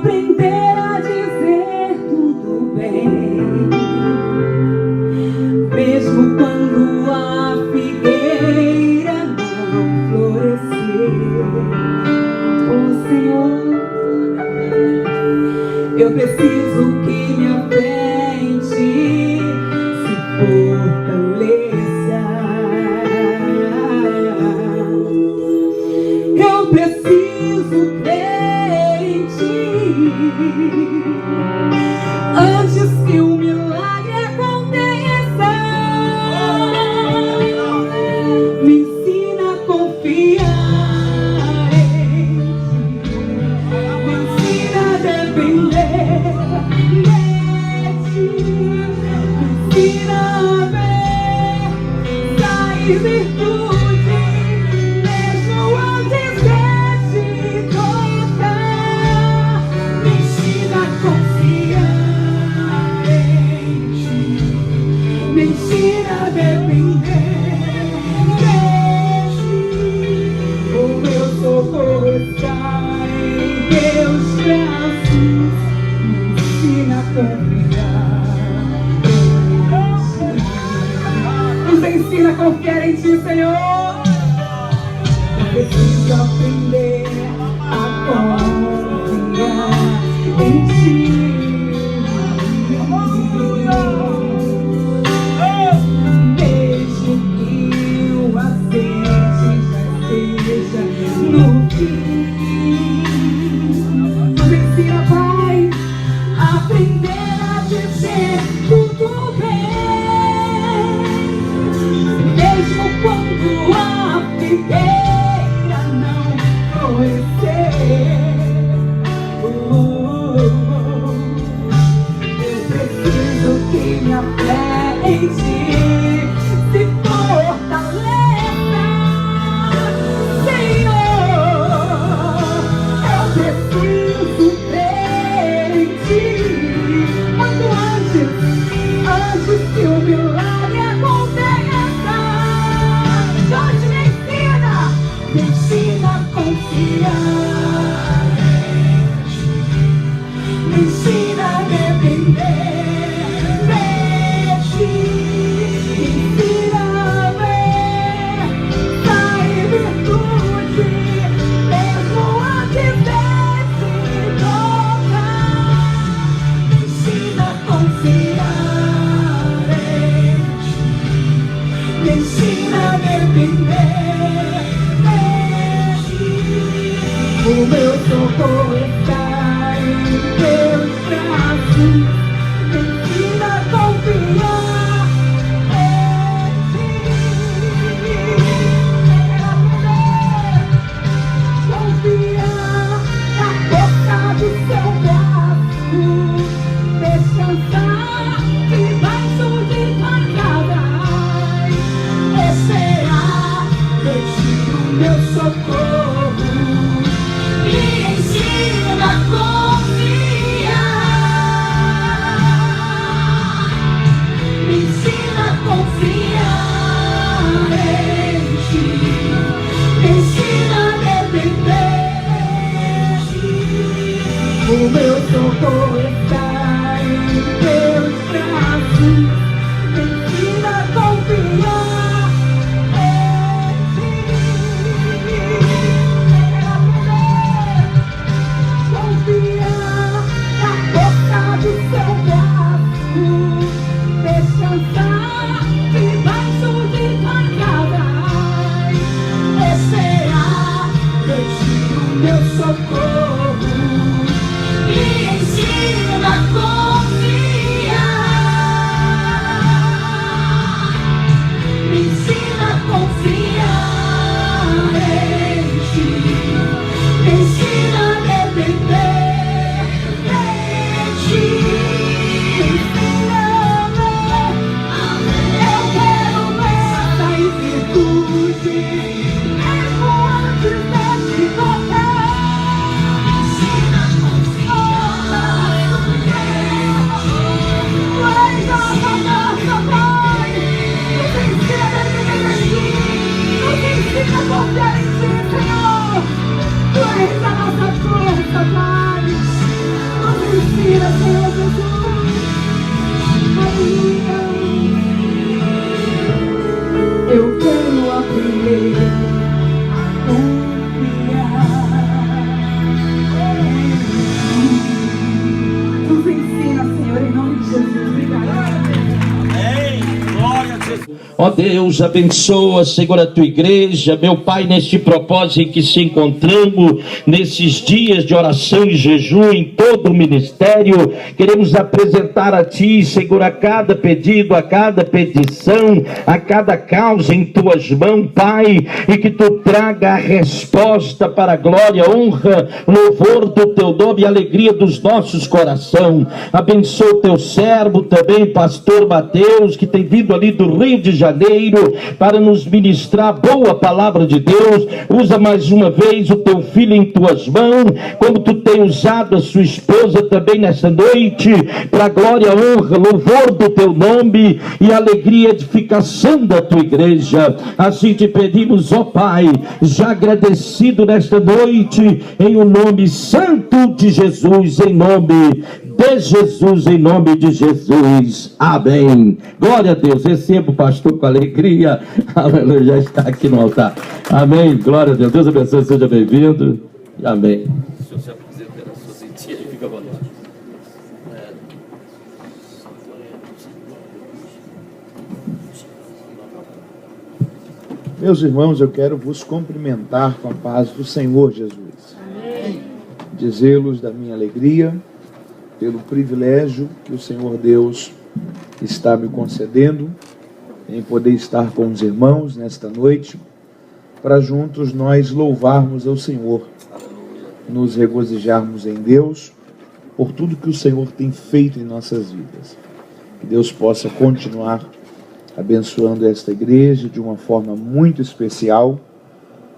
aprender a dizer tudo bem, mesmo quando a figueira não florescer. Oh Senhor, eu preciso que minha fé em Ti se fortaleça. Eu preciso crer em Ti antes que o milagre aconteça. Me ensina a confiar em Ti, me ensina a depender de Ti, me ensina a ver sair virtude mesmo antes de Te tocar. Me ensina a confiar em Ti, me ensina a depender de Ti. O meu socorro está em Teus braços. Me ensina a confiar em Ti. Nos ensina a confiar em Ti, Senhor. Eu preciso aprender a confiar em Ti. Desde que o azeite já esteja no fim. Nos ensina, Pai, a aprender a dizer tudo bem, mesmo quando a figueira não florescer. Eu preciso que minha fé em Ti se fortaleça, Senhor. Eu preciso crer em Ti quanto antes que o milagre aconteça. Jorge, me ensina a confiar em Ti, me ensina a depender de Ti, me ensina a ver sair virtude mesmo antes de Te tocar. Me ensina a confiar em Ti, me ensina a depender de Ti. O meu socorro está em Teus braços. Me ensina a confiar em Ti. Confiar na força do Seu braço, descansar debaixo de Tuas asas, esperar de Ti o meu socorro. Me ensina a confiar, me ensina a confiar em Ti, me ensina a depender de Ti. O meu socorro está em Teus braços. Me ensina a confiar em Ti. Confiar na força do Seu braço, descansar debaixo de Tuas asas, esperar de Ti o meu socorro. Me ensina a confiar. Ó Deus, abençoa, Senhor, a tua igreja, meu Pai, neste propósito em que se encontramos, nesses dias de oração e jejum, em todo o ministério, queremos apresentar a ti, Senhor, a cada pedido, a cada petição, a cada causa em tuas mãos, Pai, e que tu traga a resposta para a glória, honra, louvor do teu nome e alegria dos nossos corações. Abençoa o teu servo também, pastor Mateus, que tem vindo ali do Rio de Janeiro para nos ministrar a boa palavra de Deus. Usa mais uma vez o teu filho em tuas mãos, como tu tem usado a sua esposa também nessa noite, para a glória, honra, louvor do teu nome e alegria e edificação da tua igreja. Assim te pedimos, ó Pai, já agradecido nesta noite, em o nome santo de Jesus, em nome de Jesus, em nome de Jesus, amém. Glória a Deus. Receba o pastor com alegria, aleluia, já está aqui no altar, amém. Glória a Deus. Deus abençoe, seja bem-vindo, amém. O senhor se apresenta na sua sentia e fica à vontade. Meus irmãos, eu quero vos cumprimentar com a paz do Senhor Jesus. Amém. Dizê-los da minha alegria, pelo privilégio que o Senhor Deus está me concedendo em poder estar com os irmãos nesta noite, para juntos nós louvarmos ao Senhor, nos regozijarmos em Deus por tudo que o Senhor tem feito em nossas vidas. Que Deus possa continuar abençoando esta igreja de uma forma muito especial.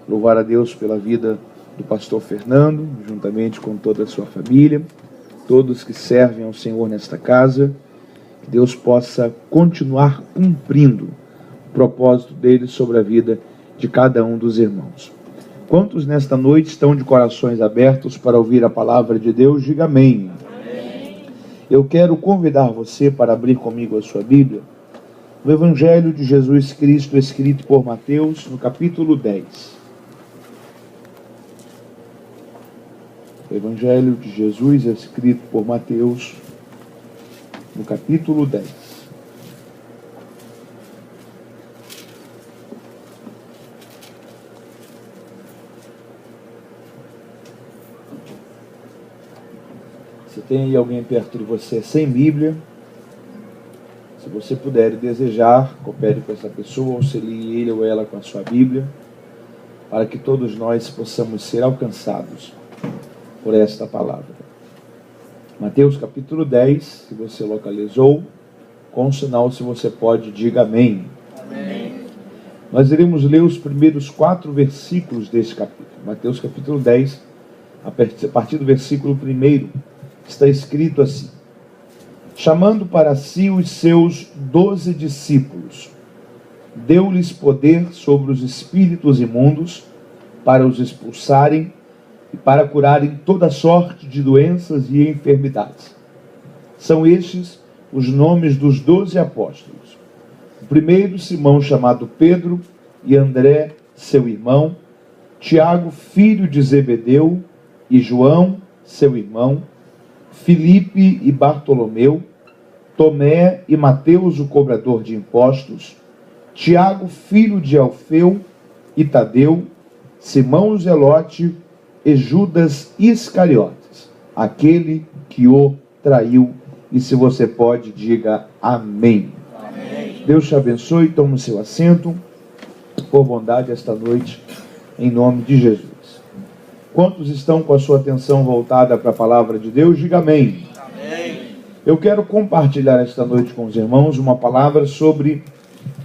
Louvar a Deus pela vida do pastor Fernando, juntamente com toda a sua família, todos que servem ao Senhor nesta casa. Que Deus possa continuar cumprindo o propósito dele sobre a vida de cada um dos irmãos. Quantos nesta noite estão de corações abertos para ouvir a palavra de Deus? Diga amém. Amém. Eu quero convidar você para abrir comigo a sua Bíblia no Evangelho de Jesus Cristo, escrito por Mateus, no capítulo 10. O Evangelho de Jesus, escrito por Mateus, no capítulo 10. Se tem aí alguém perto de você sem Bíblia, se você puder e desejar, coopere com essa pessoa, auxilie ele ou ela com a sua Bíblia, para que todos nós possamos ser alcançados por esta palavra. Mateus capítulo 10, se você localizou, com sinal, se você pode, diga amém. Amém. Nós iremos ler os primeiros 4 versículos deste capítulo. Mateus capítulo 10, a partir do versículo 1, está escrito assim: chamando para si os seus 12 discípulos, deu-lhes poder sobre os espíritos imundos, para os expulsarem e para curarem toda sorte de doenças e enfermidades. São estes os nomes dos 12 apóstolos. O primeiro, Simão, chamado Pedro, e André, seu irmão, Tiago, filho de Zebedeu, e João, seu irmão, Filipe e Bartolomeu, Tomé e Mateus, o cobrador de impostos, Tiago, filho de Alfeu, e Tadeu, Simão o Zelote, e Judas Iscariotes, aquele que o traiu. E se você pode, diga amém. Amém. Deus te abençoe, tome o seu assento, por bondade, esta noite, em nome de Jesus. Quantos estão com a sua atenção voltada para a palavra de Deus? Diga amém. Amém. Eu quero compartilhar esta noite com os irmãos uma palavra sobre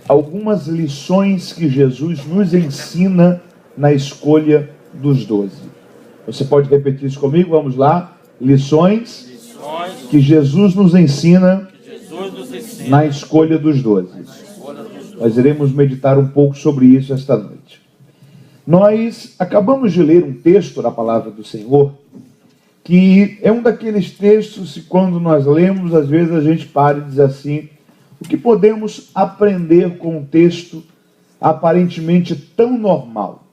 algumas lições que Jesus nos ensina na escolha dos 12. Você pode repetir isso comigo? Vamos lá. Lições que Jesus nos ensina na escolha dos 12. Nós iremos meditar um pouco sobre isso esta noite. Nós acabamos de ler um texto da palavra do Senhor, que é um daqueles textos que quando nós lemos, às vezes a gente para e diz assim: o que podemos aprender com um texto aparentemente tão normal,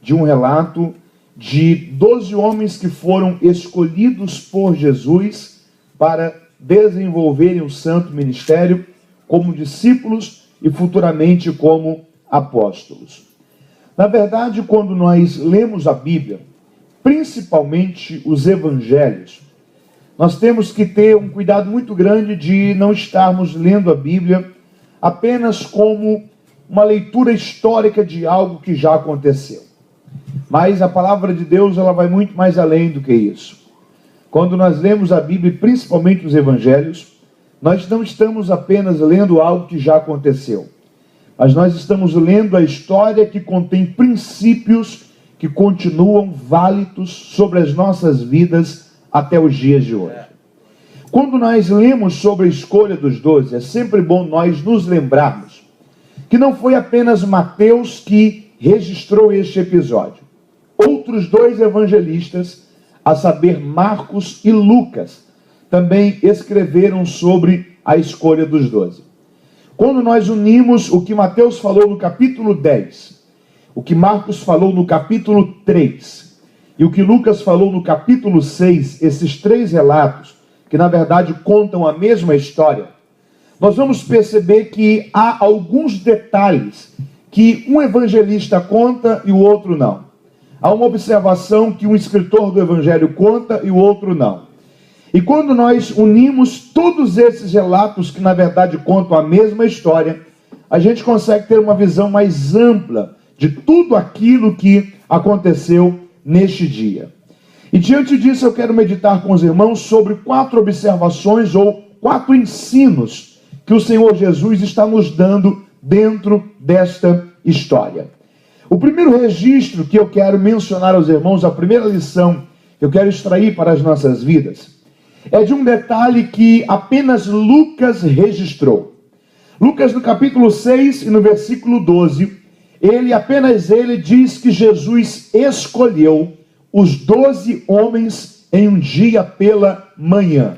de um relato de 12 homens que foram escolhidos por Jesus para desenvolverem o santo ministério como discípulos e futuramente como apóstolos. Na verdade, quando nós lemos a Bíblia, principalmente os evangelhos, nós temos que ter um cuidado muito grande de não estarmos lendo a Bíblia apenas como uma leitura histórica de algo que já aconteceu. Mas a palavra de Deus, ela vai muito mais além do que isso. Quando nós lemos a Bíblia, principalmente os evangelhos, nós não estamos apenas lendo algo que já aconteceu, mas nós estamos lendo a história que contém princípios que continuam válidos sobre as nossas vidas até os dias de hoje. Quando nós lemos sobre a escolha dos 12, é sempre bom nós nos lembrarmos que não foi apenas Mateus que registrou este episódio. Outros 2 evangelistas, a saber, Marcos e Lucas, também escreveram sobre a escolha dos 12. Quando nós unimos o que Mateus falou no capítulo 10, o que Marcos falou no capítulo 3 e o que Lucas falou no capítulo 6, esses 3 relatos, que na verdade contam a mesma história, nós vamos perceber que há alguns detalhes que um evangelista conta e o outro não. Há uma observação que um escritor do evangelho conta e o outro não. E quando nós unimos todos esses relatos que na verdade contam a mesma história, a gente consegue ter uma visão mais ampla de tudo aquilo que aconteceu neste dia. E diante disso eu quero meditar com os irmãos sobre 4 observações ou 4 ensinos que o Senhor Jesus está nos dando dentro desta história. O primeiro registro que eu quero mencionar aos irmãos, a primeira lição que eu quero extrair para as nossas vidas, é de um detalhe que apenas Lucas registrou. Lucas, no capítulo 6 e no versículo 12, apenas ele diz que Jesus escolheu os 12 homens em um dia pela manhã.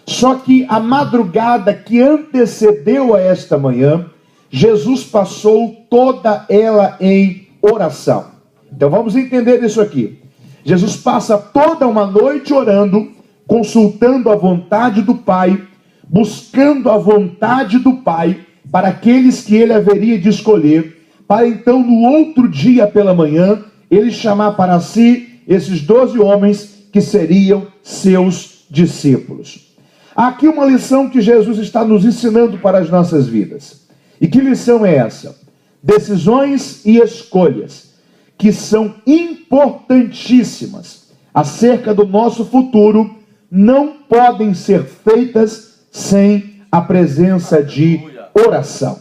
Só que a madrugada que antecedeu a esta manhã, Jesus passou toda ela em oração. Então vamos entender isso aqui. Jesus passa toda uma noite orando, consultando a vontade do Pai, buscando a vontade do Pai para aqueles que ele haveria de escolher, para então no outro dia pela manhã, ele chamar para si esses 12 homens que seriam seus discípulos. Há aqui uma lição que Jesus está nos ensinando para as nossas vidas. E que lição é essa? Decisões e escolhas que são importantíssimas acerca do nosso futuro não podem ser feitas sem a presença de oração.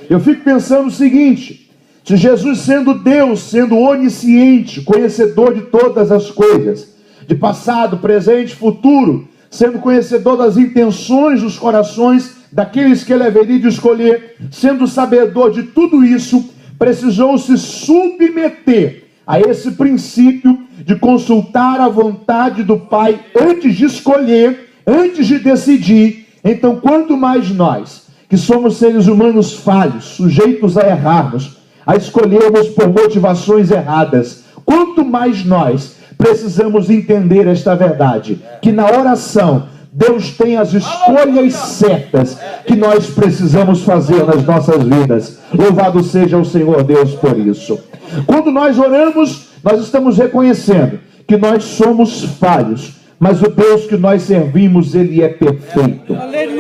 Eu fico pensando o seguinte: se Jesus, sendo Deus, sendo onisciente, conhecedor de todas as coisas, de passado, presente, futuro, sendo conhecedor das intenções dos corações daqueles que ele haveria de escolher, sendo sabedor de tudo isso, precisou se submeter a esse princípio de consultar a vontade do Pai antes de escolher, antes de decidir. Então, quanto mais nós, que somos seres humanos falhos, sujeitos a errarmos, a escolhermos por motivações erradas, quanto mais nós precisamos entender esta verdade, que na oração Deus tem as escolhas certas que nós precisamos fazer nas nossas vidas. Louvado seja o Senhor Deus por isso. Quando nós oramos, nós estamos reconhecendo que nós somos falhos, mas o Deus que nós servimos, Ele é perfeito.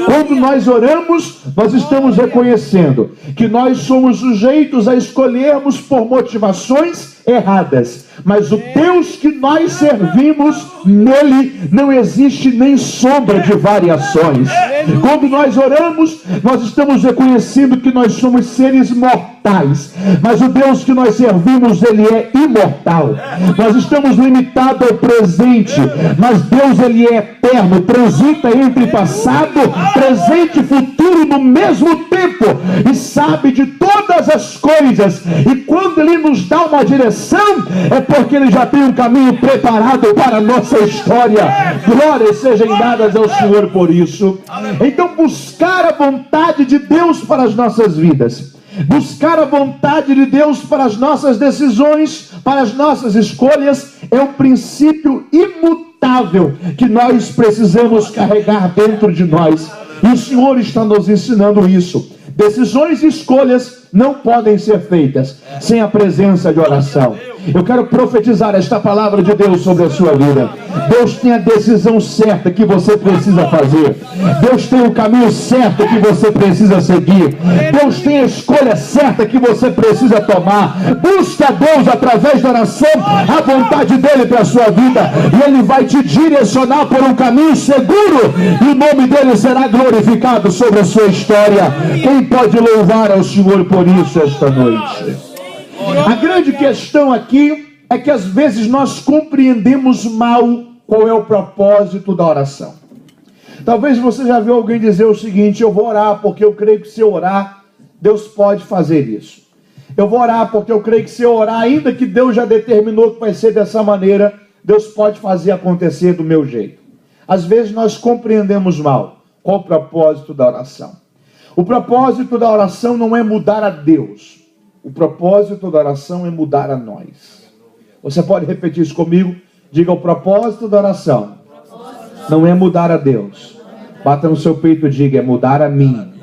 Quando nós oramos, nós estamos reconhecendo que nós somos sujeitos a escolhermos por motivações erradas, mas o Deus que nós servimos, nele não existe nem sombra de variações. Quando nós oramos, nós estamos reconhecendo que nós somos seres mortais, mas o Deus que nós servimos, Ele é imortal. Nós estamos limitados ao presente, mas Deus, Ele é eterno, transita entre passado, presente e futuro no mesmo tempo, e sabe de todas as coisas, e quando Ele nos dá uma direção, é porque Ele já tem um caminho preparado para a nossa história. Glórias sejam dadas ao Senhor por isso. Então, buscar a vontade de Deus para as nossas vidas, buscar a vontade de Deus para as nossas decisões, para as nossas escolhas, é um princípio imutável que nós precisamos carregar dentro de nós. E o Senhor está nos ensinando isso. Decisões e escolhas não podem ser feitas sem a presença de oração. Eu quero profetizar esta palavra de Deus sobre a sua vida. Deus tem a decisão certa que você precisa fazer. Deus tem o caminho certo que você precisa seguir. Deus tem a escolha certa que você precisa tomar. Busca Deus através da oração, a vontade dele para a sua vida, e ele vai te direcionar por um caminho seguro, e o nome dele será glorificado sobre a sua história. Quem pode louvar ao Senhor por isso esta noite? A grande questão aqui é que às vezes nós compreendemos mal qual é o propósito da oração. Talvez você já viu alguém dizer o seguinte: eu vou orar porque eu creio que se eu orar, Deus pode fazer isso. Eu vou orar porque eu creio que se eu orar, ainda que Deus já determinou que vai ser dessa maneira, Deus pode fazer acontecer do meu jeito. Às vezes nós compreendemos mal qual o propósito da oração. O propósito da oração não é mudar a Deus. O propósito da oração é mudar a nós. Você pode repetir isso comigo? Diga: o propósito da oração não é mudar a Deus. Bata no seu peito e diga: é mudar a mim.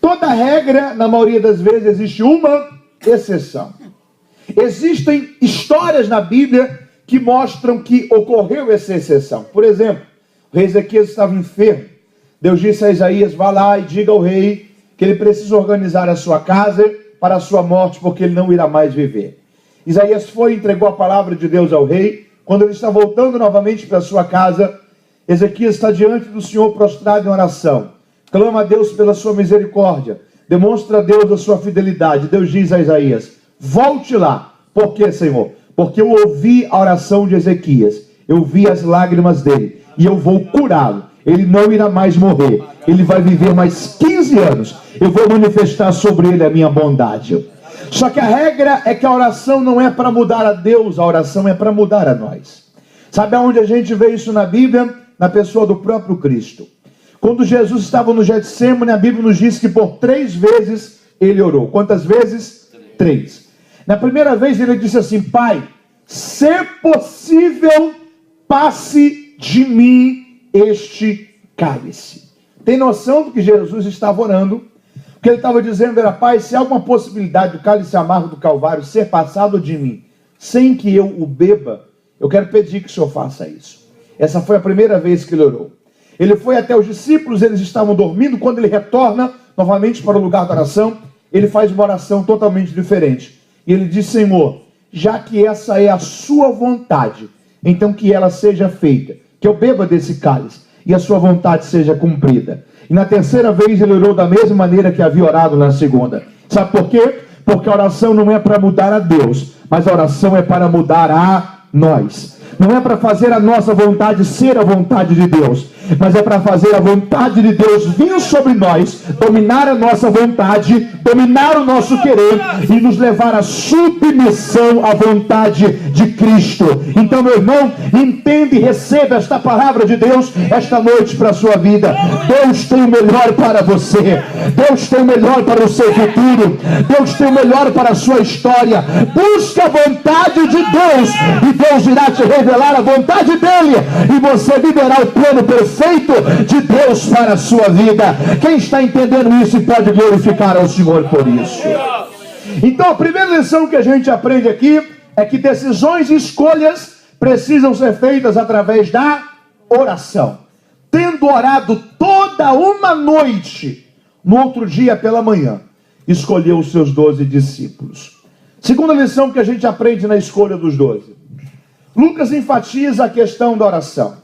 Toda regra, na maioria das vezes, existe uma exceção. Existem histórias na Bíblia que mostram que ocorreu essa exceção. Por exemplo, o rei Ezequias estava enfermo. Deus disse a Isaías: vá lá e diga ao rei que ele precisa organizar a sua casa para a sua morte, porque ele não irá mais viver. Isaías foi e entregou a palavra de Deus ao rei. Quando ele está voltando novamente para a sua casa, Ezequias está diante do Senhor prostrado em oração. Clama a Deus pela sua misericórdia. Demonstra a Deus a sua fidelidade. Deus diz a Isaías: volte lá. Por quê, Senhor? Porque eu ouvi a oração de Ezequias. Eu vi as lágrimas dele. E eu vou curá-lo. Ele não irá mais morrer. Ele vai viver mais 15 anos. Eu vou manifestar sobre ele a minha bondade. Só que a regra é que a oração não é para mudar a Deus. A oração é para mudar a nós. Sabe aonde a gente vê isso na Bíblia? Na pessoa do próprio Cristo. Quando Jesus estava no Getsêmani, a Bíblia nos diz que por 3 vezes ele orou. Quantas vezes? 3. Na primeira vez ele disse assim: Pai, se possível, passe de mim este cálice. Tem noção do que Jesus estava orando? O que ele estava dizendo era: Pai, se há alguma possibilidade do cálice amargo do Calvário ser passado de mim, sem que eu o beba, eu quero pedir que o Senhor faça isso. Essa foi a primeira vez que ele orou. Ele foi até os discípulos, eles estavam dormindo. Quando ele retorna novamente para o lugar da oração, ele faz uma oração totalmente diferente. E ele diz: Senhor, já que essa é a sua vontade, então que ela seja feita, que eu beba desse cálice e a sua vontade seja cumprida. E na terceira vez ele orou da mesma maneira que havia orado na segunda. Sabe por quê? Porque a oração não é para mudar a Deus, mas a oração é para mudar a nós. Não é para fazer a nossa vontade ser a vontade de Deus, mas é para fazer a vontade de Deus vir sobre nós, dominar a nossa vontade, dominar o nosso querer e nos levar à submissão à vontade de Cristo. Então, meu irmão, entende e receba esta palavra de Deus esta noite para a sua vida. Deus tem o melhor para você. Deus tem o melhor para o seu futuro. Deus tem o melhor para a sua história. Busca a vontade de Deus e Deus irá te revelar a vontade dele, e você viverá o plano perfeito de Deus para a sua vida. Quem está entendendo isso pode glorificar ao Senhor por isso. Então a primeira lição que a gente aprende aqui é que decisões e escolhas precisam ser feitas através da oração. Tendo orado toda uma noite, no outro dia pela manhã, escolheu os seus 12 discípulos. Segunda lição que a gente aprende na escolha dos 12. Lucas enfatiza a questão da oração.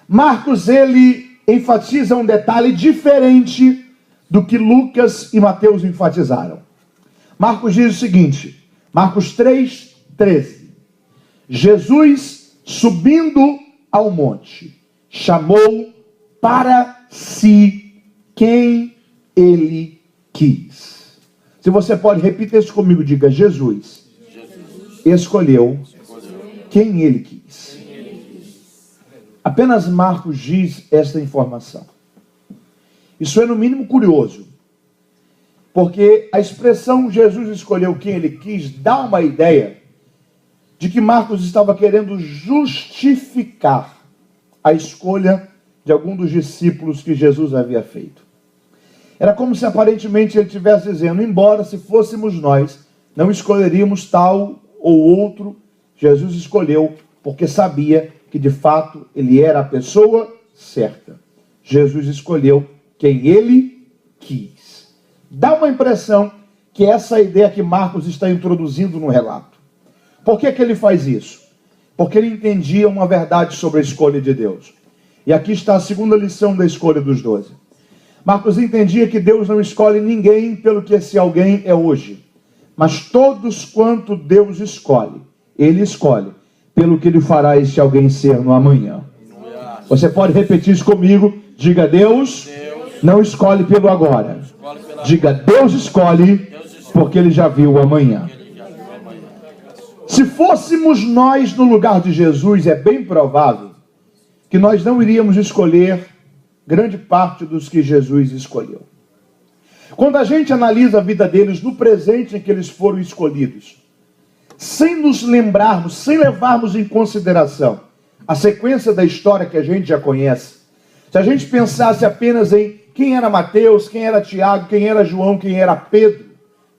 Marcos, ele enfatiza um detalhe diferente do que Lucas e Mateus enfatizaram. Marcos diz o seguinte, Marcos 3:13. Jesus, subindo ao monte, chamou para si quem ele quis. Se você pode repetir isso comigo, diga: Jesus escolheu quem ele quis. Apenas Marcos diz esta informação. Isso é no mínimo curioso, porque a expressão Jesus escolheu quem ele quis dá uma ideia de que Marcos estava querendo justificar a escolha de algum dos discípulos que Jesus havia feito. Era como se aparentemente ele estivesse dizendo, embora se fôssemos nós, não escolheríamos tal ou outro, Jesus escolheu porque sabia que de fato ele era a pessoa certa. Jesus escolheu quem ele quis. Dá uma impressão que essa ideia que Marcos está introduzindo no relato. Por que ele faz isso? Porque ele entendia uma verdade sobre a escolha de Deus. E aqui está a segunda lição da escolha dos 12. Marcos entendia que Deus não escolhe ninguém pelo que esse alguém é hoje, mas todos quanto Deus escolhe, ele escolhe pelo que ele fará esse alguém ser no amanhã. Você pode repetir isso comigo? Diga, Deus não escolhe pelo agora. Diga, Deus escolhe porque ele já viu o amanhã. Se fôssemos nós no lugar de Jesus, é bem provável que nós não iríamos escolher grande parte dos que Jesus escolheu. Quando a gente analisa a vida deles no presente em que eles foram escolhidos, sem nos lembrarmos, sem levarmos em consideração a sequência da história que a gente já conhece, se a gente pensasse apenas em quem era Mateus, quem era Tiago, quem era João, quem era Pedro,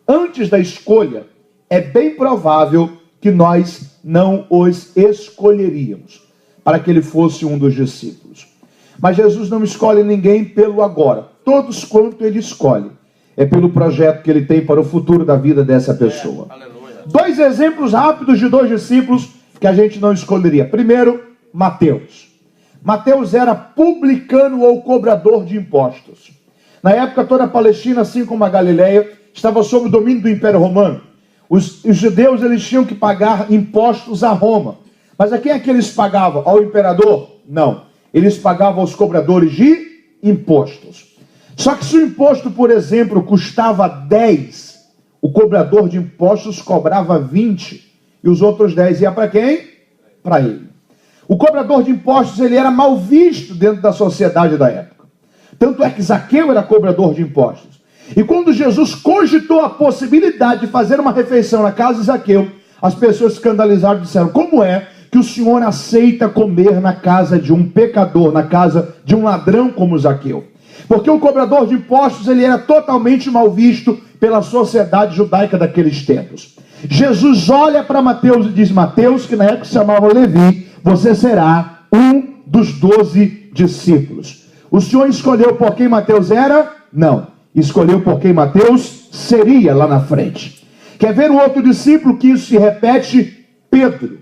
antes da escolha, é bem provável que nós não os escolheríamos para que ele fosse um dos discípulos. Mas Jesus não escolhe ninguém pelo agora. Todos quanto ele escolhe é pelo projeto que ele tem para o futuro da vida dessa pessoa. Dois exemplos rápidos de dois discípulos que a gente não escolheria. Primeiro, Mateus. Mateus era publicano ou cobrador de impostos. Na época toda a Palestina, assim como a Galileia, estava sob o domínio do Império Romano. Os judeus eles tinham que pagar impostos a Roma. Mas a quem é que eles pagavam? Ao imperador? Não. Eles pagavam aos cobradores de impostos. Só que se o imposto, por exemplo, custava 10, o cobrador de impostos cobrava 20. E os outros 10 iam para quem? Para ele. O cobrador de impostos ele era mal visto dentro da sociedade da época. Tanto é que Zaqueu era cobrador de impostos. E quando Jesus cogitou a possibilidade de fazer uma refeição na casa de Zaqueu, as pessoas escandalizaram e disseram, como é que o Senhor aceita comer na casa de um pecador, na casa de um ladrão como Zaqueu? Porque o cobrador de impostos ele era totalmente mal visto pela sociedade judaica daqueles tempos. Jesus olha para Mateus e diz, Mateus, que na época se chamava Levi, você será um dos 12 discípulos. O Senhor escolheu por quem Mateus era? Não. Escolheu por quem Mateus seria lá na frente. Quer ver um outro discípulo que isso se repete? Pedro.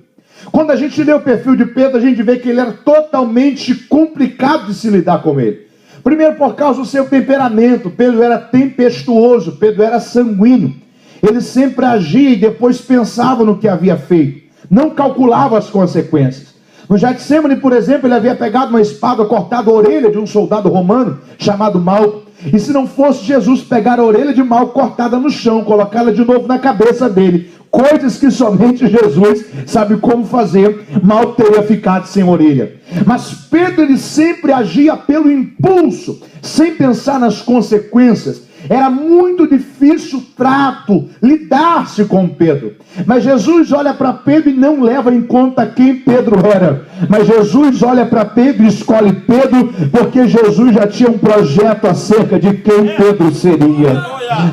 Quando a gente lê o perfil de Pedro, a gente vê que ele era totalmente complicado de se lidar com ele. Primeiro por causa do seu temperamento. Pedro era tempestuoso, Pedro era sanguíneo. Ele sempre agia e depois pensava no que havia feito. Não calculava as consequências. No Getsemane, por exemplo, ele havia pegado uma espada, cortado a orelha de um soldado romano chamado Malco. E se não fosse Jesus pegar a orelha de Malco cortada no chão, colocá-la de novo na cabeça dele, coisas que somente Jesus sabe como fazer, Malco teria ficado sem orelha. Mas Pedro ele sempre agia pelo impulso, sem pensar nas consequências. Era muito difícil o trato, lidar-se com Pedro. Mas Jesus olha para Pedro e não leva em conta quem Pedro era. Mas Jesus olha para Pedro e escolhe Pedro, porque Jesus já tinha um projeto acerca de quem Pedro seria.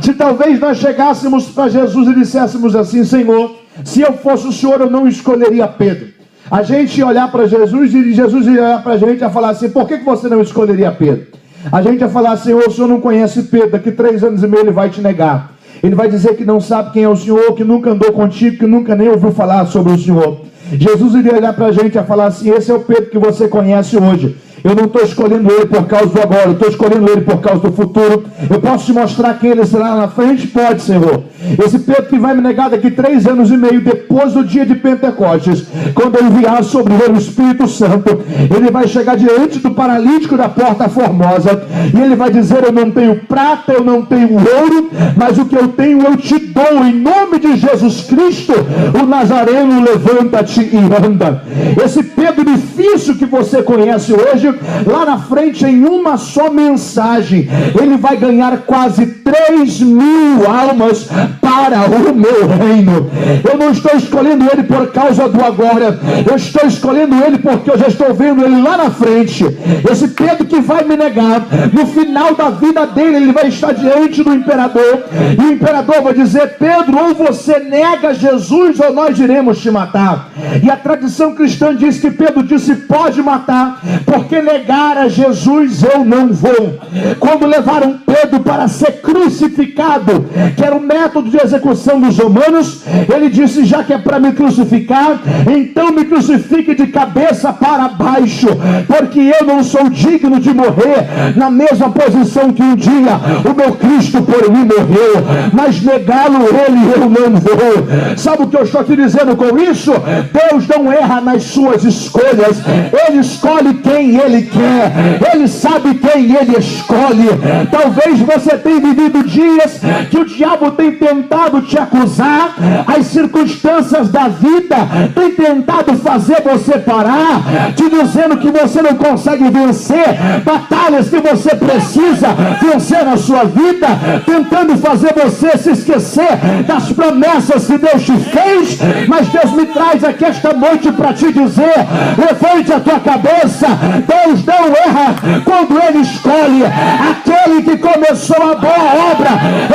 Se talvez nós chegássemos para Jesus e disséssemos assim, Senhor, se eu fosse o Senhor, eu não escolheria Pedro. A gente ia olhar para Jesus e Jesus ia olhar para a gente e ia falar assim, por que você não escolheria Pedro? A gente ia falar, Senhor, o Senhor não conhece Pedro, daqui 3 anos e meio ele vai te negar. Ele vai dizer que não sabe quem é o Senhor, que nunca andou contigo, que nunca nem ouviu falar sobre o Senhor. Jesus iria olhar para a gente e falar assim, esse é o Pedro que você conhece hoje. Eu não estou escolhendo ele por causa do agora, eu estou escolhendo ele por causa do futuro. Eu posso te mostrar quem ele será lá na frente? Pode, Senhor. Esse Pedro que vai me negar daqui 3 anos e meio, depois do dia de Pentecostes, quando eu enviar sobre ele o Espírito Santo, ele vai chegar diante do paralítico da Porta Formosa, e ele vai dizer, eu não tenho prata, eu não tenho ouro, mas o que eu tenho eu te dou, em nome de Jesus Cristo, o Nazareno, levanta-te e anda. Esse Pedro difícil que você conhece hoje, lá na frente, em uma só mensagem, ele vai ganhar quase 3.000 almas para o meu reino. Eu não estou escolhendo ele por causa do agora, eu estou escolhendo ele porque eu já estou vendo ele lá na frente. Esse Pedro que vai me negar, no final da vida dele, ele vai estar diante do imperador, e o imperador vai dizer: Pedro, ou você nega Jesus, ou nós iremos te matar. E a tradição cristã diz que Pedro disse: pode matar, porque negar a Jesus eu não vou. Quando levaram Pedro para ser crucificado, que era o método de execução dos romanos, ele disse: já que é para me crucificar, então me crucifique de cabeça para baixo, porque eu não sou digno de morrer na mesma posição que um dia o meu Cristo por mim morreu, mas negá-lo ele eu não vou. Sabe o que eu estou te dizendo com isso? Deus não erra nas suas escolhas, ele escolhe quem ele quer, ele sabe quem ele escolhe. Talvez você tenha vivido dias que o diabo tem tentado te acusar, as circunstâncias da vida têm tentado fazer você parar, te dizendo que você não consegue vencer batalhas que você precisa vencer na sua vida, tentando fazer você se esquecer das promessas que Deus te fez. Mas Deus me traz aqui esta noite para te dizer: levante a tua cabeça, Deus não erra quando ele escolhe. Aquele que começou a boa obra,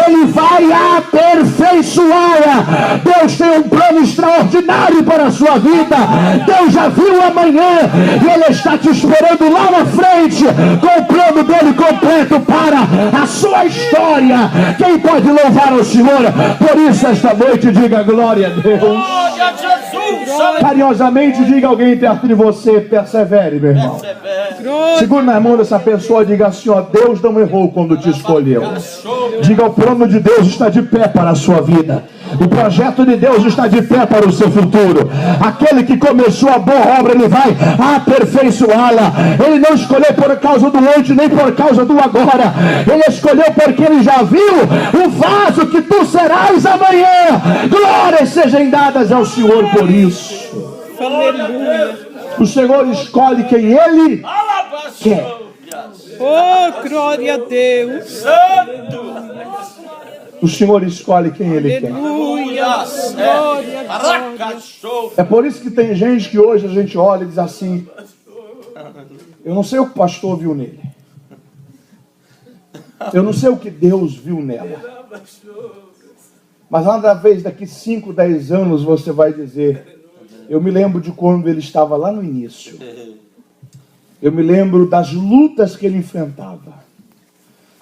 ele vai aperfeiçoá-la. Deus tem um plano extraordinário para a sua vida. Deus já viu amanhã e ele está te esperando lá na frente com o plano dele completo para a sua história. Quem pode louvar ao Senhor? Por isso esta noite diga glória a Deus. Glória a Jesus. Carinhosamente diga alguém perto de você: persevere, meu irmão. Segura na mão dessa pessoa e diga assim: ó, Deus não errou quando te escolheu. Diga: o plano de Deus está de pé para a sua vida. O projeto de Deus está de pé para o seu futuro. Aquele que começou a boa obra, ele vai aperfeiçoá-la. Ele não escolheu por causa do hoje, nem por causa do agora. Ele escolheu porque ele já viu o vaso que tu serás amanhã. Glórias sejam dadas ao Senhor por isso. Aleluia. O Senhor escolhe quem ele quer. Oh, glória a Deus. Santo. O Senhor escolhe quem ele quer. Aleluia. Glória, glória. É por isso que tem gente que hoje a gente olha e diz assim: eu não sei o que o pastor viu nele, eu não sei o que Deus viu nela, mas lá da vez daqui 5, 10 anos você vai dizer: eu me lembro de quando ele estava lá no início, eu me lembro das lutas que ele enfrentava.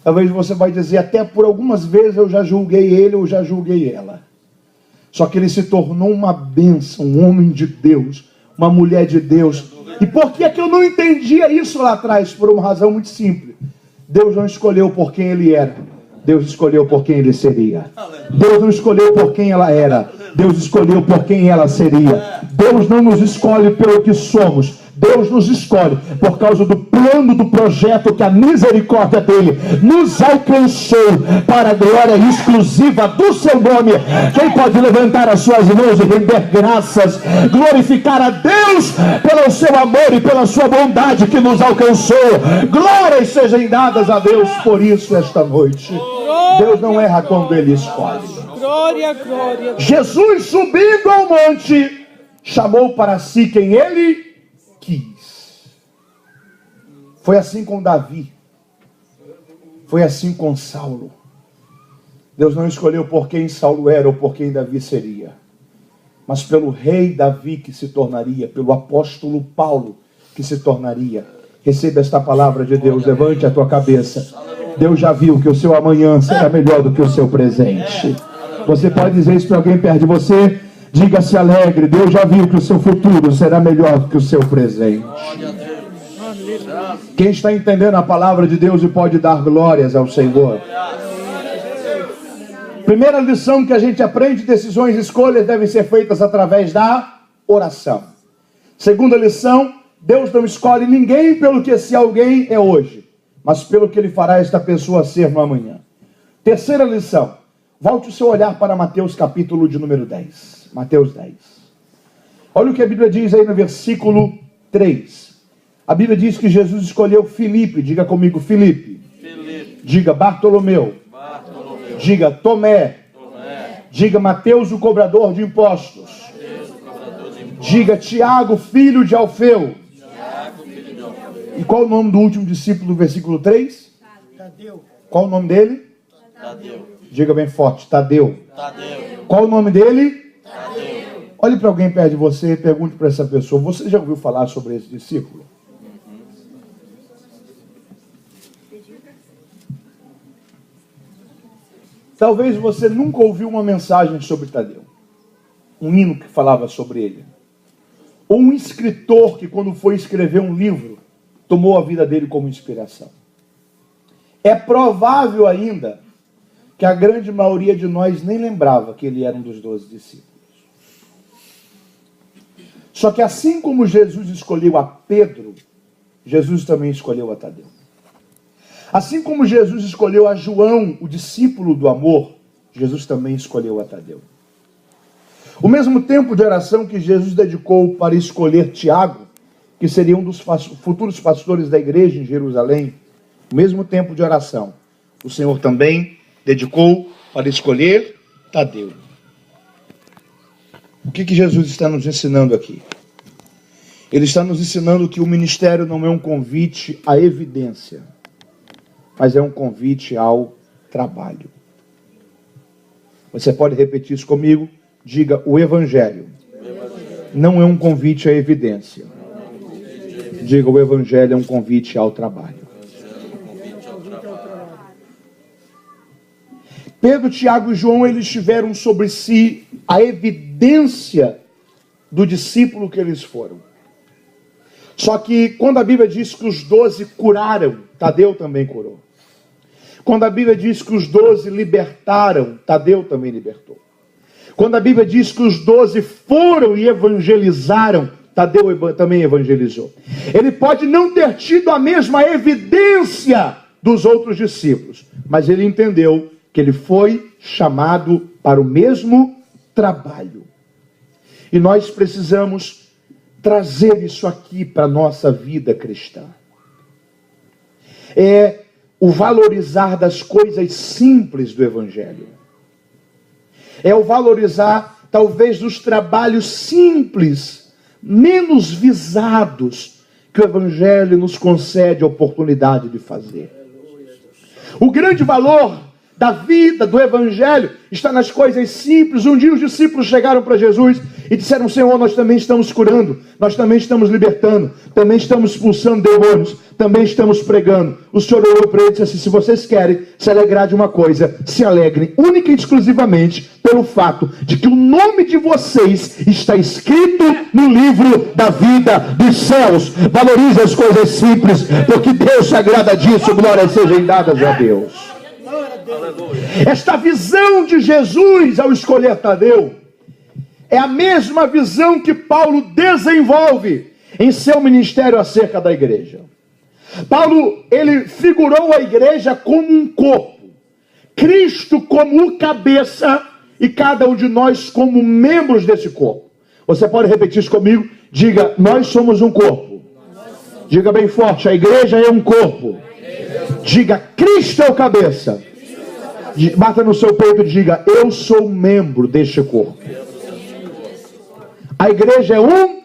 Talvez você vai dizer: até por algumas vezes eu já julguei ele, eu já julguei ela. Só que ele se tornou uma bênção, um homem de Deus, uma mulher de Deus. E por que é que eu não entendia isso lá atrás? Por uma razão muito simples. Deus não escolheu por quem ele era, Deus escolheu por quem ele seria. Deus não escolheu por quem ela era, Deus escolheu por quem ela seria. Deus não nos escolhe pelo que somos, Deus nos escolhe por causa do plano, do projeto que a misericórdia dele nos alcançou para a glória exclusiva do seu nome. Quem pode levantar as suas mãos e render graças, glorificar a Deus pelo seu amor e pela sua bondade que nos alcançou? Glórias sejam dadas a Deus por isso esta noite. Deus não erra quando ele escolhe. Glória, glória. Jesus, subindo ao monte, chamou para si quem ele quis. Foi assim com Davi, foi assim com Saulo. Deus não escolheu por quem Saulo era ou por quem Davi seria, mas pelo rei Davi que se tornaria, pelo apóstolo Paulo que se tornaria. Receba esta palavra de Deus, levante a tua cabeça. Deus já viu que o seu amanhã será melhor do que o seu presente. Você pode dizer isso para alguém perto de você? Diga-se alegre, Deus já viu que o seu futuro será melhor do que o seu presente. Quem está entendendo a palavra de Deus e pode dar glórias ao Senhor? Primeira lição que a gente aprende: decisões e escolhas devem ser feitas através da oração. Segunda lição: Deus não escolhe ninguém pelo que esse alguém é hoje, mas pelo que ele fará esta pessoa ser no amanhã. Terceira lição: volte o seu olhar para Mateus capítulo de número 10. Mateus 10. Olha o que a Bíblia diz aí no versículo 3. A Bíblia diz que Jesus escolheu Filipe. Diga comigo, Filipe. Diga Bartolomeu. Diga Tomé. Diga Mateus, o cobrador de impostos. Diga Tiago, filho de Alfeu. E qual o nome do último discípulo do versículo 3? Tadeu. Qual o nome dele? Tadeu. Diga bem forte, Tadeu. Tadeu. Qual o nome dele? Tadeu. Olhe para alguém perto de você e pergunte para essa pessoa: você já ouviu falar sobre esse discípulo? Talvez você nunca ouviu uma mensagem sobre Tadeu, um hino que falava sobre ele, ou um escritor que, quando foi escrever um livro, tomou a vida dele como inspiração. É provável ainda que a grande maioria de nós nem lembrava que ele era um dos 12 discípulos. Só que assim como Jesus escolheu a Pedro, Jesus também escolheu a Tadeu. Assim como Jesus escolheu a João, o discípulo do amor, Jesus também escolheu a Tadeu. O mesmo tempo de oração que Jesus dedicou para escolher Tiago, que seria um dos futuros pastores da igreja em Jerusalém, o mesmo tempo de oração, o Senhor também dedicou para escolher Tadeu. O que Jesus está nos ensinando aqui? Ele está nos ensinando que o ministério não é um convite à evidência, mas é um convite ao trabalho. Você pode repetir isso comigo? Diga: o Evangelho não é um convite à evidência. Diga: o Evangelho é um convite ao trabalho. Pedro, Tiago e João, eles tiveram sobre si a evidência do discípulo que eles foram. Só que quando a Bíblia diz que os 12 curaram, Tadeu também curou. Quando a Bíblia diz que os 12 libertaram, Tadeu também libertou. Quando a Bíblia diz que os 12 foram e evangelizaram, Tadeu também evangelizou. Ele pode não ter tido a mesma evidência dos outros discípulos, mas ele entendeu que ele foi chamado para o mesmo trabalho. E nós precisamos trazer isso aqui para a nossa vida cristã. É o valorizar das coisas simples do Evangelho. É o valorizar, talvez, dos trabalhos simples, menos visados, que o Evangelho nos concede a oportunidade de fazer. O grande valor da vida, do Evangelho, está nas coisas simples. Um dia os discípulos chegaram para Jesus e disseram: Senhor, nós também estamos curando, nós também estamos libertando, também estamos expulsando demônios, também estamos pregando. O Senhor olhou para ele e disse assim: se vocês querem se alegrar de uma coisa, se alegrem única e exclusivamente pelo fato de que o nome de vocês está escrito no livro da vida dos céus. Valorize as coisas simples, porque Deus se agrada disso. Glórias sejam dadas a Deus. Esta visão de Jesus ao escolher Tadeu é a mesma visão que Paulo desenvolve em seu ministério acerca da igreja. Paulo, ele figurou a igreja como um corpo, Cristo como o cabeça e cada um de nós como membros desse corpo. Você pode repetir isso comigo? Diga: nós somos um corpo. Diga bem forte: a igreja é um corpo. Diga: Cristo é o cabeça. Bata no seu peito e diga: eu sou membro deste corpo. A igreja é um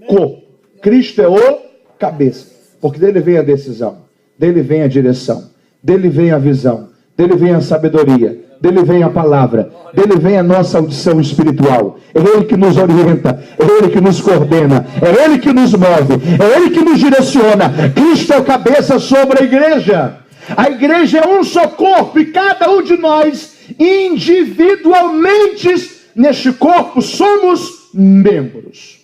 corpo. Cristo é o cabeça. Porque dele vem a decisão, dele vem a direção, dele vem a visão, dele vem a sabedoria, dele vem a palavra, dele vem a nossa audição espiritual. É ele que nos orienta, é ele que nos coordena, é ele que nos move, é ele que nos direciona. Cristo é o cabeça sobre a igreja. A igreja é um só corpo e cada um de nós, individualmente, neste corpo, somos membros.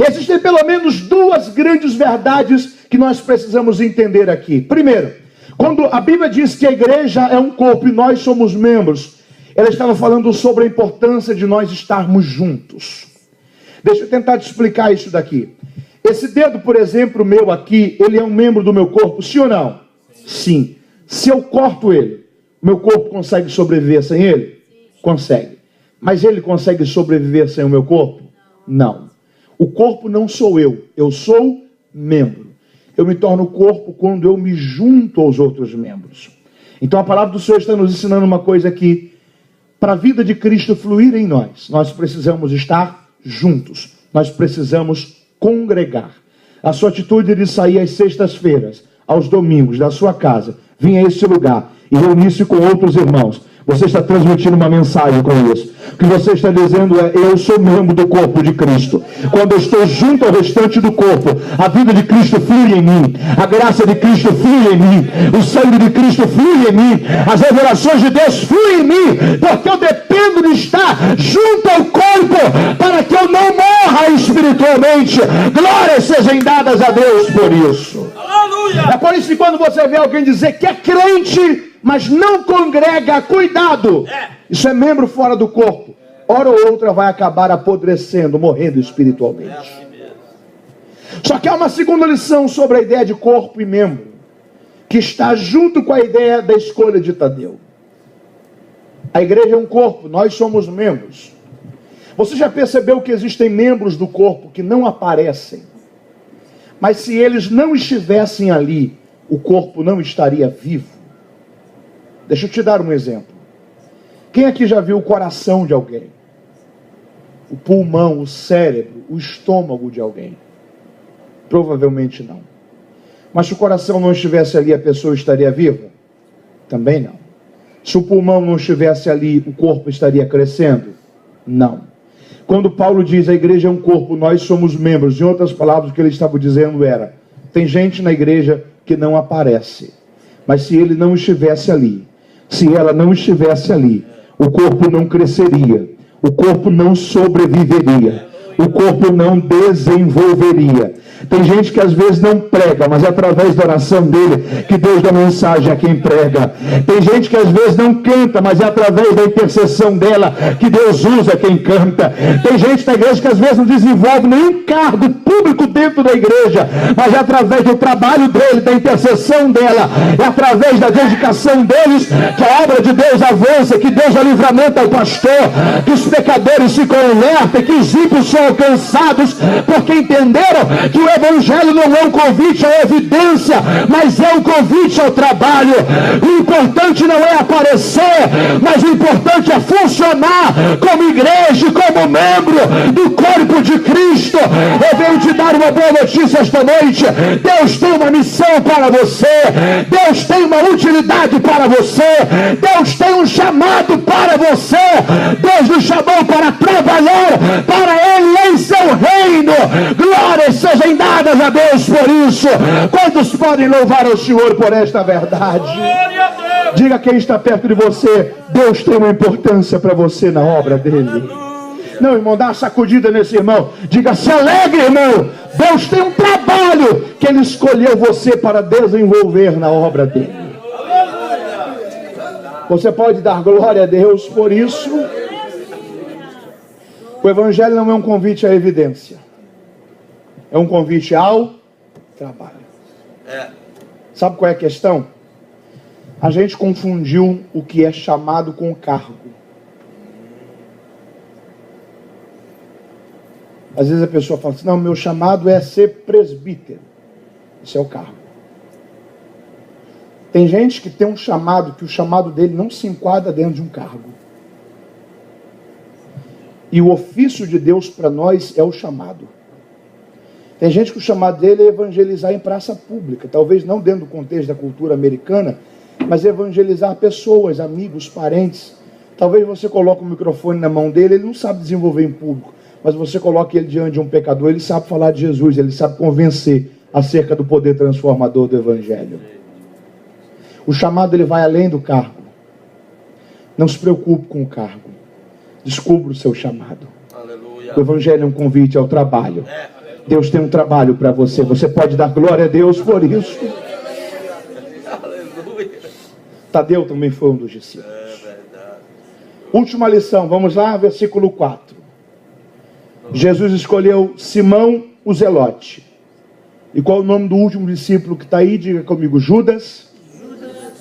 Existem pelo menos duas grandes verdades que nós precisamos entender aqui. Primeiro, quando a Bíblia diz que a igreja é um corpo e nós somos membros, ela estava falando sobre a importância de nós estarmos juntos. Deixa eu tentar te explicar isso daqui. Esse dedo, por exemplo, meu aqui, ele é um membro do meu corpo, sim ou não? Sim. Se eu corto ele, meu corpo consegue sobreviver sem ele? Consegue. Mas ele consegue sobreviver sem o meu corpo? Não. O corpo não sou eu sou membro. Eu me torno corpo quando eu me junto aos outros membros. Então a palavra do Senhor está nos ensinando uma coisa aqui. Para a vida de Cristo fluir em nós precisamos estar juntos. Nós precisamos congregar. A sua atitude de sair às sextas-feiras, aos domingos, da sua casa, vir a esse lugar e reunir-se com outros irmãos. Você está transmitindo uma mensagem com isso. O que você está dizendo é: eu sou membro do corpo de Cristo. Quando eu estou junto ao restante do corpo, a vida de Cristo flui em mim, a graça de Cristo flui em mim, o sangue de Cristo flui em mim, as revelações de Deus fluem em mim, porque eu dependo de estar junto ao corpo para que eu não morra espiritualmente. Glórias sejam dadas a Deus por isso. Aleluia! É por isso que quando você vê alguém dizer que é crente, mas não congrega, cuidado. Isso é membro fora do corpo. Hora ou outra vai acabar apodrecendo, morrendo espiritualmente. Só que há uma segunda lição sobre a ideia de corpo e membro, que está junto com a ideia da escolha de Tadeu. A igreja é um corpo, nós somos membros. Você já percebeu que existem membros do corpo que não aparecem? Mas se eles não estivessem ali, o corpo não estaria vivo. Deixa eu te dar um exemplo. Quem aqui já viu o coração de alguém? O pulmão, o cérebro, o estômago de alguém? Provavelmente não. Mas se o coração não estivesse ali, a pessoa estaria viva? Também não. Se o pulmão não estivesse ali, o corpo estaria crescendo? Não. Quando Paulo diz a igreja é um corpo, nós somos membros, em outras palavras, o que ele estava dizendo era: tem gente na igreja que não aparece, mas se ele não estivesse ali, se ela não estivesse ali, o corpo não cresceria, o corpo não sobreviveria, o corpo não desenvolveria. Tem gente que às vezes não prega, mas é através da oração dele que Deus dá mensagem a quem prega. Tem gente que às vezes não canta, mas é através da intercessão dela que Deus usa quem canta. Tem gente na igreja que às vezes não desenvolve nenhum cargo público dentro da igreja, mas é através do trabalho dele, da intercessão dela, é através da dedicação deles que a obra de Deus avança, que Deus dá livramento ao pastor, que os pecadores ficam alerta, que os ímpios são alcançados, porque entenderam que o evangelho não é um convite à evidência, mas é um convite ao trabalho. O importante não é aparecer, mas o importante é funcionar como igreja, como membro do corpo de Cristo. Eu venho te dar uma boa notícia esta noite. Deus tem uma missão para você, Deus tem uma utilidade para você, Deus tem um chamado para você. Deus nos chamou para trabalhar para Ele em seu reino. Glórias sejam dadas a Deus por isso. Quantos podem louvar ao Senhor por esta verdade? Diga quem está perto de você: Deus tem uma importância para você na obra dele. Não, irmão, dá uma sacudida nesse irmão. Diga: se alegre, irmão. Deus tem um trabalho que Ele escolheu você para desenvolver na obra dele. Você pode dar glória a Deus por isso. O evangelho não é um convite à evidência, é um convite ao trabalho. Sabe qual é a questão? A gente confundiu o que é chamado com cargo. Às vezes a pessoa fala assim: não, meu chamado é ser presbítero. Esse é o cargo. Tem gente que tem um chamado, que o chamado dele não se enquadra dentro de um cargo. E o ofício de Deus para nós é o chamado. Tem gente que o chamado dele é evangelizar em praça pública, talvez não dentro do contexto da cultura americana, mas evangelizar pessoas, amigos, parentes. Talvez você coloque o microfone na mão dele, ele não sabe desenvolver em público, mas você coloque ele diante de um pecador, ele sabe falar de Jesus, ele sabe convencer acerca do poder transformador do evangelho. O chamado ele vai além do cargo. Não se preocupe com o cargo. Descubra o seu chamado. Aleluia. O evangelho é um convite ao trabalho. Deus tem um trabalho para você. Você pode dar glória a Deus por isso. Aleluia. Tadeu também foi um dos discípulos. É verdade. Última lição, vamos lá, versículo 4. Jesus escolheu Simão o Zelote. E qual é o nome do último discípulo que está aí? Diga comigo: Judas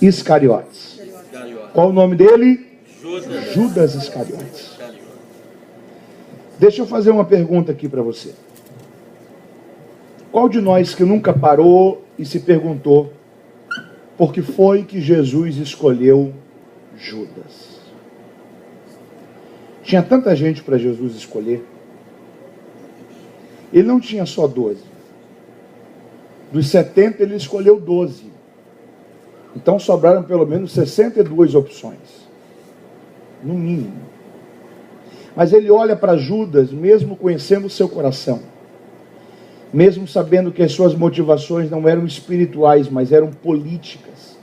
Iscariotes. Qual é o nome dele? Judas Iscariotes. Deixa eu fazer uma pergunta aqui para você. Qual de nós que nunca parou e se perguntou por que foi que Jesus escolheu Judas? Tinha tanta gente para Jesus escolher. Ele não tinha só 12. Dos 70 ele escolheu 12. Então sobraram pelo menos 62 opções. No mínimo. Mas ele olha para Judas, mesmo conhecendo o seu coração. Mesmo sabendo que as suas motivações não eram espirituais, mas eram políticas.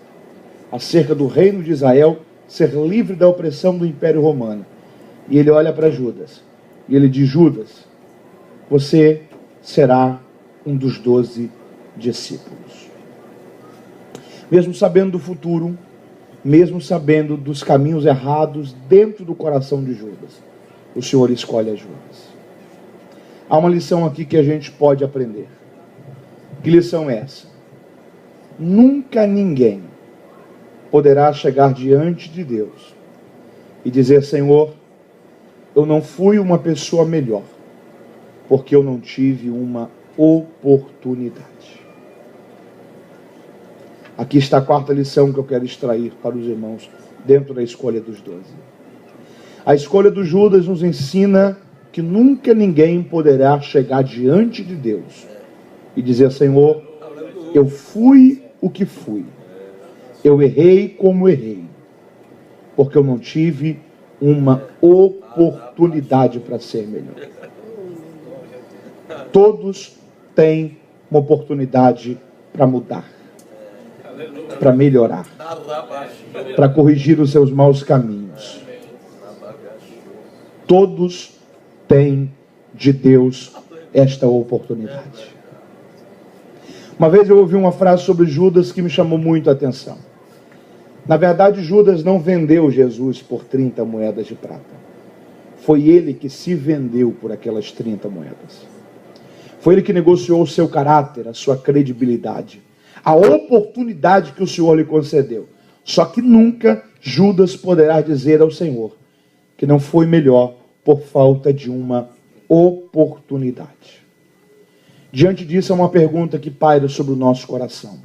Acerca do reino de Israel ser livre da opressão do Império Romano. E ele olha para Judas. E ele diz: Judas, você será um dos 12 discípulos. Mesmo sabendo do futuro, mesmo sabendo dos caminhos errados dentro do coração de Judas, o Senhor escolhe a Judas. Há uma lição aqui que a gente pode aprender. Que lição é essa? Nunca ninguém poderá chegar diante de Deus e dizer: Senhor, eu não fui uma pessoa melhor, porque eu não tive uma oportunidade. Aqui está a quarta lição que eu quero extrair para os irmãos dentro da escolha dos 12. A escolha do Judas nos ensina que nunca ninguém poderá chegar diante de Deus e dizer: Senhor, eu fui o que fui, eu errei como errei, porque eu não tive uma oportunidade para ser melhor. Todos têm uma oportunidade para mudar, para melhorar, para corrigir os seus maus caminhos. Todos têm de Deus esta oportunidade. Uma vez eu ouvi uma frase sobre Judas que me chamou muito a atenção. Na verdade, Judas não vendeu Jesus por 30 moedas de prata. Foi ele que se vendeu por aquelas 30 moedas. Foi ele que negociou o seu caráter, a sua credibilidade, a oportunidade que o Senhor lhe concedeu. Só que nunca Judas poderá dizer ao Senhor que não foi melhor por falta de uma oportunidade. Diante disso, há uma pergunta que paira sobre o nosso coração.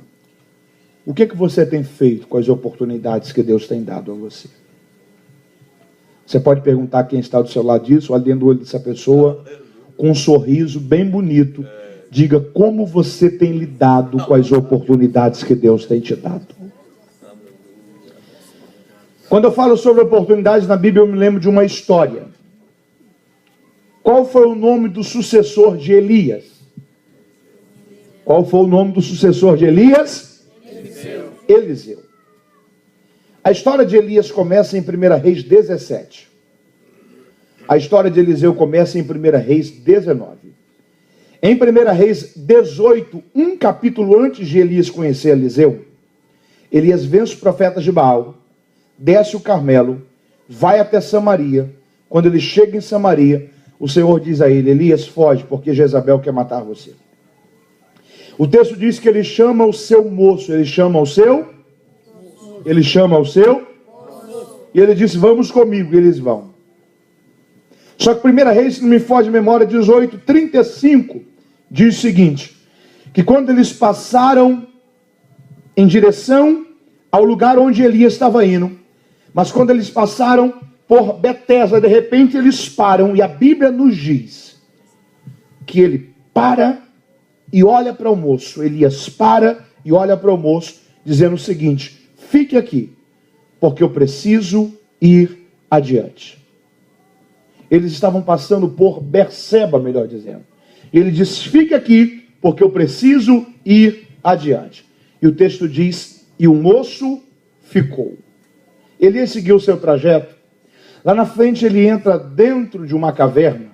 O que você tem feito com as oportunidades que Deus tem dado a você? Você pode perguntar a quem está do seu lado disso, olha dentro do olho dessa pessoa, com um sorriso bem bonito. Diga como você tem lidado com as oportunidades que Deus tem te dado. Quando eu falo sobre oportunidades na Bíblia, eu me lembro de uma história. Qual foi o nome do sucessor de Elias? Qual foi o nome do sucessor de Elias? Eliseu. A história de Elias começa em 1 Reis 17. A história de Eliseu começa em 1 Reis 19. Em 1 Reis 18, um capítulo antes de Elias conhecer Eliseu, Elias vence os profetas de Baal, desce o Carmelo, vai até Samaria. Quando ele chega em Samaria, o Senhor diz a ele: Elias, foge, porque Jezabel quer matar você. O texto diz que ele chama o seu moço, e ele disse: vamos comigo, e eles vão. Só que 1 Reis, se não me foge a memória, 18:35, diz o seguinte, que quando eles passaram em direção ao lugar onde Elias estava indo, mas quando eles passaram por Betesda, de repente eles param, e a Bíblia nos diz que ele para e olha para o moço. Elias para e olha para o moço, dizendo o seguinte: fique aqui, porque eu preciso ir adiante. Eles estavam passando por Berseba, melhor dizendo. Ele diz: fique aqui, porque eu preciso ir adiante. E o texto diz: e o moço ficou. Elias seguiu o seu trajeto. Lá na frente ele entra dentro de uma caverna.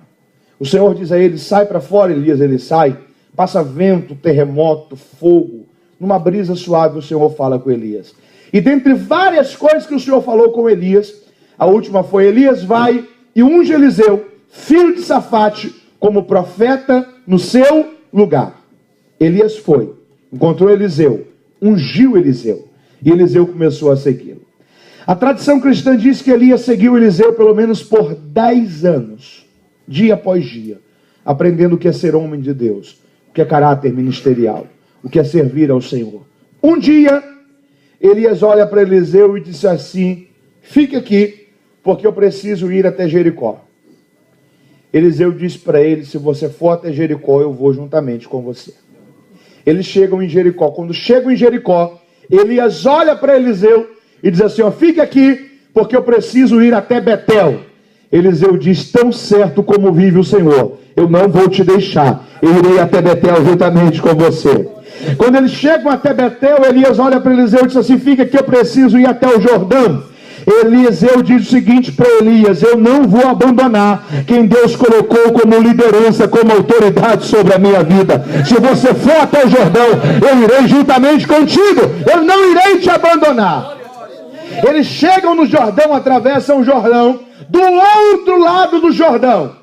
O Senhor diz a ele: sai para fora, Elias. Ele sai. Passa vento, terremoto, fogo. Numa brisa suave o Senhor fala com Elias. E dentre várias coisas que o Senhor falou com Elias, a última foi: Elias, vai e unge Eliseu, filho de Safate, como profeta no seu lugar. Elias foi, encontrou Eliseu, ungiu Eliseu, e Eliseu começou a segui-lo. A tradição cristã diz que Elias seguiu Eliseu pelo menos por 10 anos, dia após dia, aprendendo o que é ser homem de Deus, o que é caráter ministerial, o que é servir ao Senhor. Um dia, Elias olha para Eliseu e disse assim: fique aqui, porque eu preciso ir até Jericó. Eliseu disse para ele: se você for até Jericó, eu vou juntamente com você. Eles chegam em Jericó. Quando chegam em Jericó, Elias olha para Eliseu e diz assim: ó, fique aqui, porque eu preciso ir até Betel. Eliseu diz: tão certo como vive o Senhor, eu não vou te deixar, eu irei até Betel juntamente com você. Quando eles chegam até Betel, Elias olha para Eliseu e diz assim: fica aqui, eu preciso ir até o Jordão. Eliseu diz o seguinte para Elias: eu não vou abandonar quem Deus colocou como liderança, como autoridade sobre a minha vida. Se você for até o Jordão, eu irei juntamente contigo, eu não irei te abandonar. Eles chegam no Jordão, atravessam o Jordão. Do outro lado do Jordão,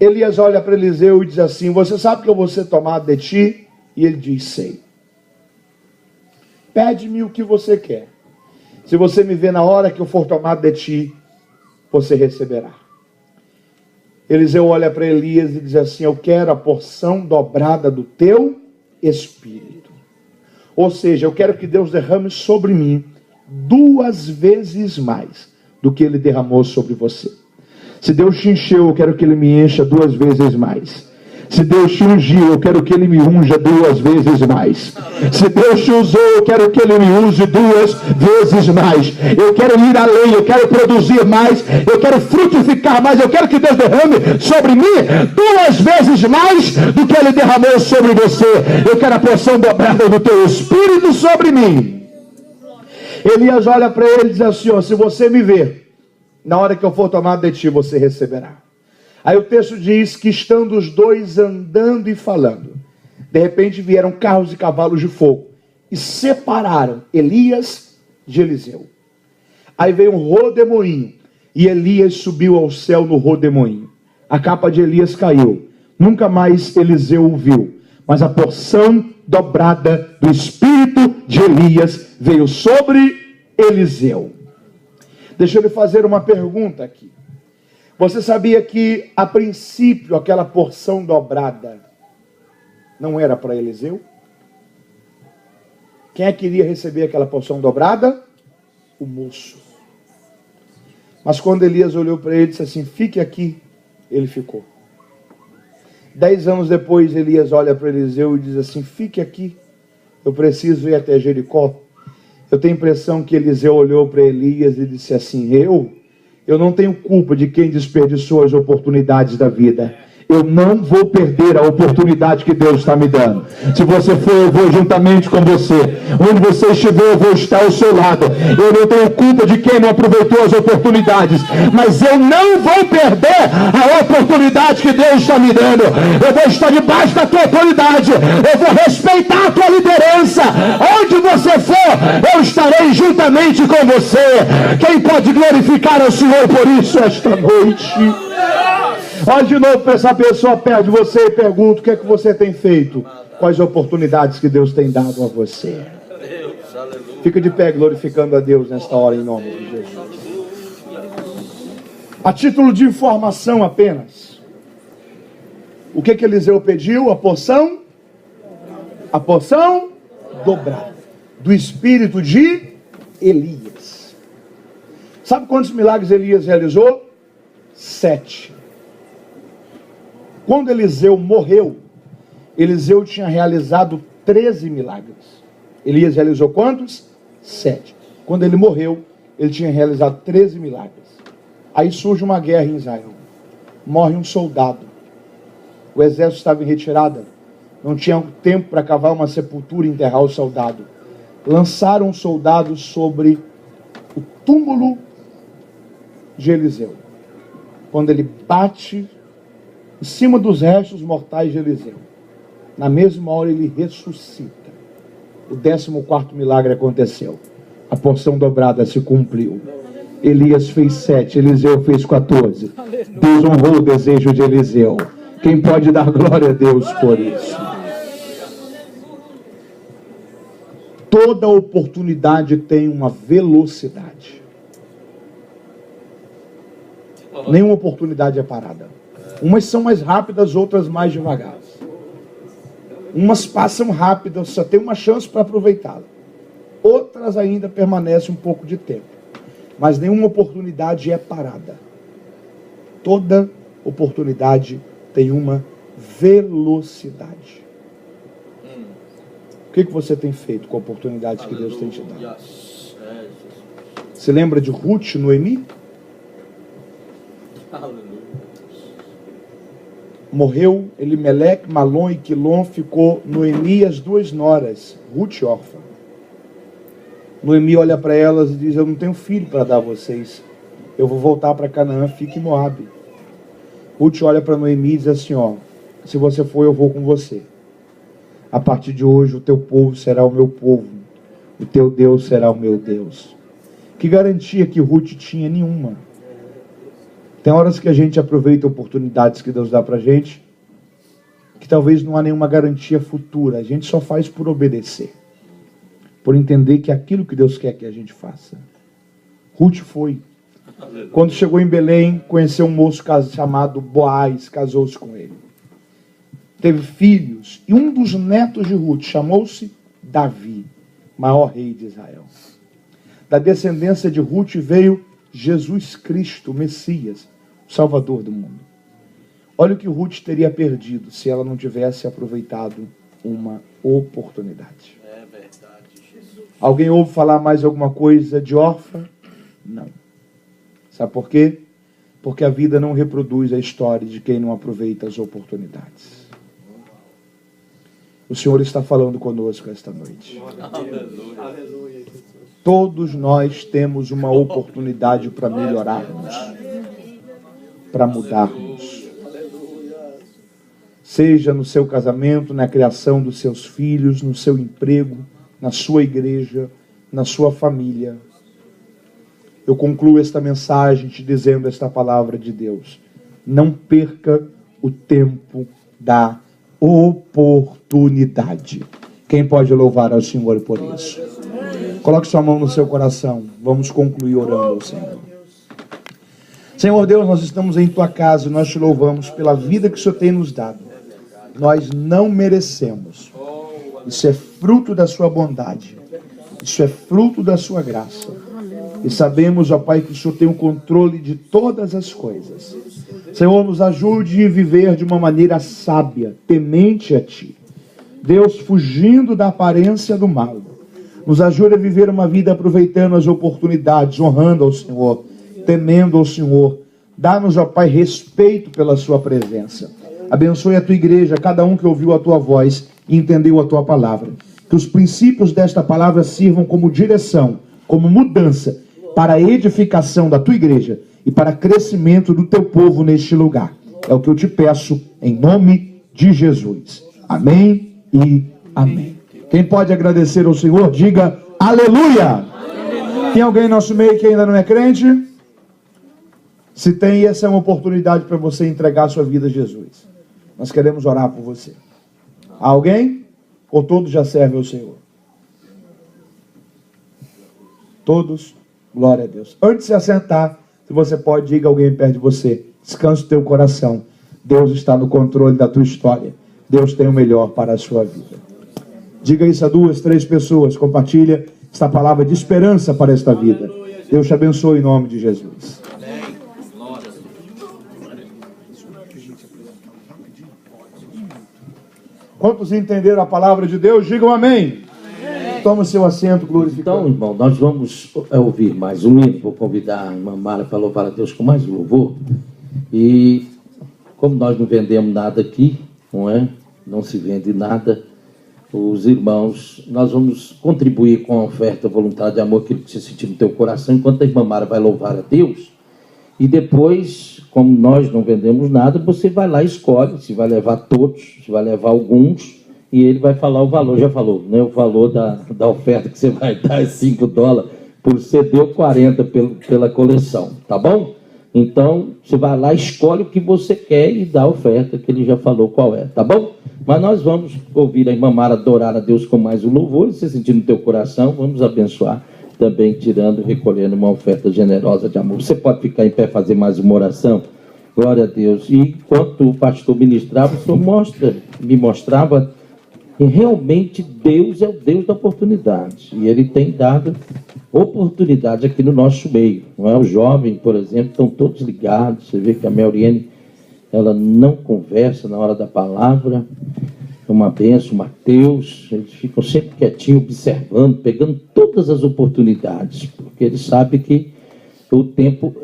Elias olha para Eliseu e diz assim: você sabe que eu vou ser tomado de ti? E ele diz: sei. Pede-me o que você quer. Se você me ver na hora que eu for tomado de ti, você receberá. Eliseu olha para Elias e diz assim: eu quero a porção dobrada do teu espírito. Ou seja, eu quero que Deus derrame sobre mim 2 vezes mais do que Ele derramou sobre você. Se Deus te encheu, eu quero que Ele me encha 2 vezes mais. Se Deus te ungiu, eu quero que Ele me unja 2 vezes mais. Se Deus te usou, eu quero que Ele me use 2 vezes mais. Eu quero ir além, eu quero produzir mais, eu quero frutificar mais, eu quero que Deus derrame sobre mim 2 vezes mais do que Ele derramou sobre você. Eu quero a porção dobrada do teu espírito sobre mim. Elias olha para ele e diz assim: ó, se você me ver, na hora que eu for tomado de ti, você receberá. Aí o texto diz que estando os dois andando e falando, de repente vieram carros e cavalos de fogo e separaram Elias de Eliseu. Aí veio um rodemoinho e Elias subiu ao céu no rodemoinho. A capa de Elias caiu. Nunca mais Eliseu o viu, mas a porção dobrada do espírito de Elias veio sobre Eliseu. Deixa eu lhe fazer uma pergunta aqui. Você sabia que, a princípio, aquela porção dobrada não era para Eliseu? Quem é que iria receber aquela porção dobrada? O moço. Mas quando Elias olhou para ele e disse assim: fique aqui, ele ficou. 10 anos depois, Elias olha para Eliseu e diz assim: fique aqui, eu preciso ir até Jericó. Eu tenho a impressão que Eliseu olhou para Elias e disse assim: eu não tenho culpa de quem desperdiçou as oportunidades da vida. Eu não vou perder a oportunidade que Deus está me dando. Se você for, eu vou juntamente com você. Onde você estiver, eu vou estar ao seu lado. Eu não tenho culpa de quem não aproveitou as oportunidades, mas eu não vou perder a oportunidade que Deus está me dando. Eu vou estar debaixo da tua autoridade. Eu vou respeitar a tua liderança. Onde você for, eu estarei juntamente com você. Quem pode glorificar ao Senhor por isso esta noite? Olha de novo para essa pessoa perto de você e pergunta: o que é que você tem feito? Quais oportunidades que Deus tem dado a você? Fica de pé glorificando a Deus nesta hora em nome de Jesus. A título de informação apenas, o que que Eliseu pediu? A porção dobrada do espírito de Elias. Sabe quantos milagres Elias realizou? 7. Quando Eliseu morreu, Eliseu tinha realizado 13 milagres. Elias realizou quantos? 7. Quando ele morreu, ele tinha realizado 13 milagres. Aí surge uma guerra em Israel. Morre um soldado. O exército estava em retirada. Não tinha tempo para cavar uma sepultura e enterrar o soldado. Lançaram o soldado sobre o túmulo de Eliseu. Quando ele bate em cima dos restos mortais de Eliseu, na mesma hora ele ressuscita. O 14º milagre aconteceu. A porção dobrada se cumpriu. Elias fez 7, Eliseu fez 14. Deus honrou o desejo de Eliseu. Quem pode dar glória a Deus por isso? Toda oportunidade tem uma velocidade. Nenhuma oportunidade é parada. Umas são mais rápidas, outras mais devagar. Umas passam rápido, só tem uma chance para aproveitá-la. Outras ainda permanecem um pouco de tempo. Mas nenhuma oportunidade é parada. Toda oportunidade tem uma velocidade. O que você tem feito com a oportunidade que Deus tem te dado? Você lembra de Ruth, Noemi? Morreu Elimeleque, Malom e Quilom, ficou Noemi e as duas noras, Ruth órfã. Noemi olha para elas e diz: eu não tenho filho para dar a vocês, eu vou voltar para Canaã, fique em Moabe. Ruth olha para Noemi e diz assim: ó, se você for, eu vou com você. A partir de hoje o teu povo será o meu povo, o teu Deus será o meu Deus. Que garantia que Ruth tinha? Nenhuma. Tem horas que a gente aproveita oportunidades que Deus dá para a gente, que talvez não há nenhuma garantia futura. A gente só faz por obedecer, por entender que é aquilo que Deus quer que a gente faça. Ruth foi. Quando chegou em Belém, conheceu um moço chamado Boaz, casou-se com ele. Teve filhos, e um dos netos de Ruth chamou-se Davi, maior rei de Israel. Da descendência de Ruth veio Jesus Cristo, o Messias, o Salvador do mundo. Olha o que Ruth teria perdido se ela não tivesse aproveitado uma oportunidade. É verdade, Jesus. Alguém ouve falar mais alguma coisa de órfã? Não. Sabe por quê? Porque a vida não reproduz a história de quem não aproveita as oportunidades. O Senhor está falando conosco esta noite. Aleluia. Todos nós temos uma oportunidade para melhorarmos, para mudarmos. Seja no seu casamento, na criação dos seus filhos, no seu emprego, na sua igreja, na sua família. Eu concluo esta mensagem te dizendo esta palavra de Deus: não perca o tempo da oportunidade. Quem pode louvar ao Senhor por isso? Coloque sua mão no seu coração. Vamos concluir orando ao Senhor. Senhor Deus, nós estamos em tua casa e nós te louvamos pela vida que o Senhor tem nos dado. Nós não merecemos. Isso é fruto da sua bondade. Isso é fruto da sua graça. E sabemos, ó Pai, que o Senhor tem o controle de todas as coisas. Senhor, nos ajude a viver de uma maneira sábia, temente a Ti. Deus, fugindo da aparência do mal. Nos ajude a viver uma vida aproveitando as oportunidades, honrando ao Senhor, temendo ao Senhor. Dá-nos, ó Pai, respeito pela Sua presença. Abençoe a Tua igreja, cada um que ouviu a Tua voz e entendeu a Tua palavra. Que os princípios desta palavra sirvam como direção, como mudança, para a edificação da Tua igreja e para crescimento do Teu povo neste lugar. É o que eu te peço, em nome de Jesus. Amém e amém. Quem pode agradecer ao Senhor, diga aleluia. Tem alguém em nosso meio que ainda não é crente? Se tem, essa é uma oportunidade para você entregar a sua vida a Jesus. Nós queremos orar por você. Há alguém? Ou todos já servem ao Senhor? Todos? Glória a Deus. Antes de se assentar, se você pode, diga a alguém perto de você: descanse o teu coração. Deus está no controle da tua história. Deus tem o melhor para a sua vida. Diga isso a 2, 3 pessoas. Compartilha esta palavra de esperança para esta vida. Deus te abençoe em nome de Jesus. Quantos entenderam a palavra de Deus? Digam amém. Toma seu assento glorificado. Então, irmão, nós vamos ouvir mais um hino. Vou convidar a irmã Mara para louvar a Deus com mais louvor. E como nós não vendemos nada aqui, não é? Não se vende nada. Os irmãos, nós vamos contribuir com a oferta voluntária de amor, aquilo que você sentir no teu coração, enquanto a irmã Mara vai louvar a Deus. E depois, como nós não vendemos nada, você vai lá e escolhe se vai levar todos, se vai levar alguns, e ele vai falar o valor. Já falou, né? O valor da oferta que você vai dar é $5 por CD ou 40 pela coleção, tá bom? Então, você vai lá, escolhe o que você quer e dá a oferta, que ele já falou qual é, tá bom? Mas nós vamos ouvir a irmã Mara adorar a Deus com mais um louvor, e você sentir no teu coração, vamos abençoar também, tirando e recolhendo uma oferta generosa de amor. Você pode ficar em pé, fazer mais uma oração? Glória a Deus. E enquanto o pastor ministrava, o senhor me mostrava E realmente Deus é o Deus da oportunidade. E Ele tem dado oportunidade aqui no nosso meio. Não é? Os jovens, por exemplo, estão todos ligados. Você vê que a Melriene, ela não conversa na hora da palavra. É uma bênção, o Mateus. Eles ficam sempre quietinhos, observando, pegando todas as oportunidades. Porque eles sabem que o tempo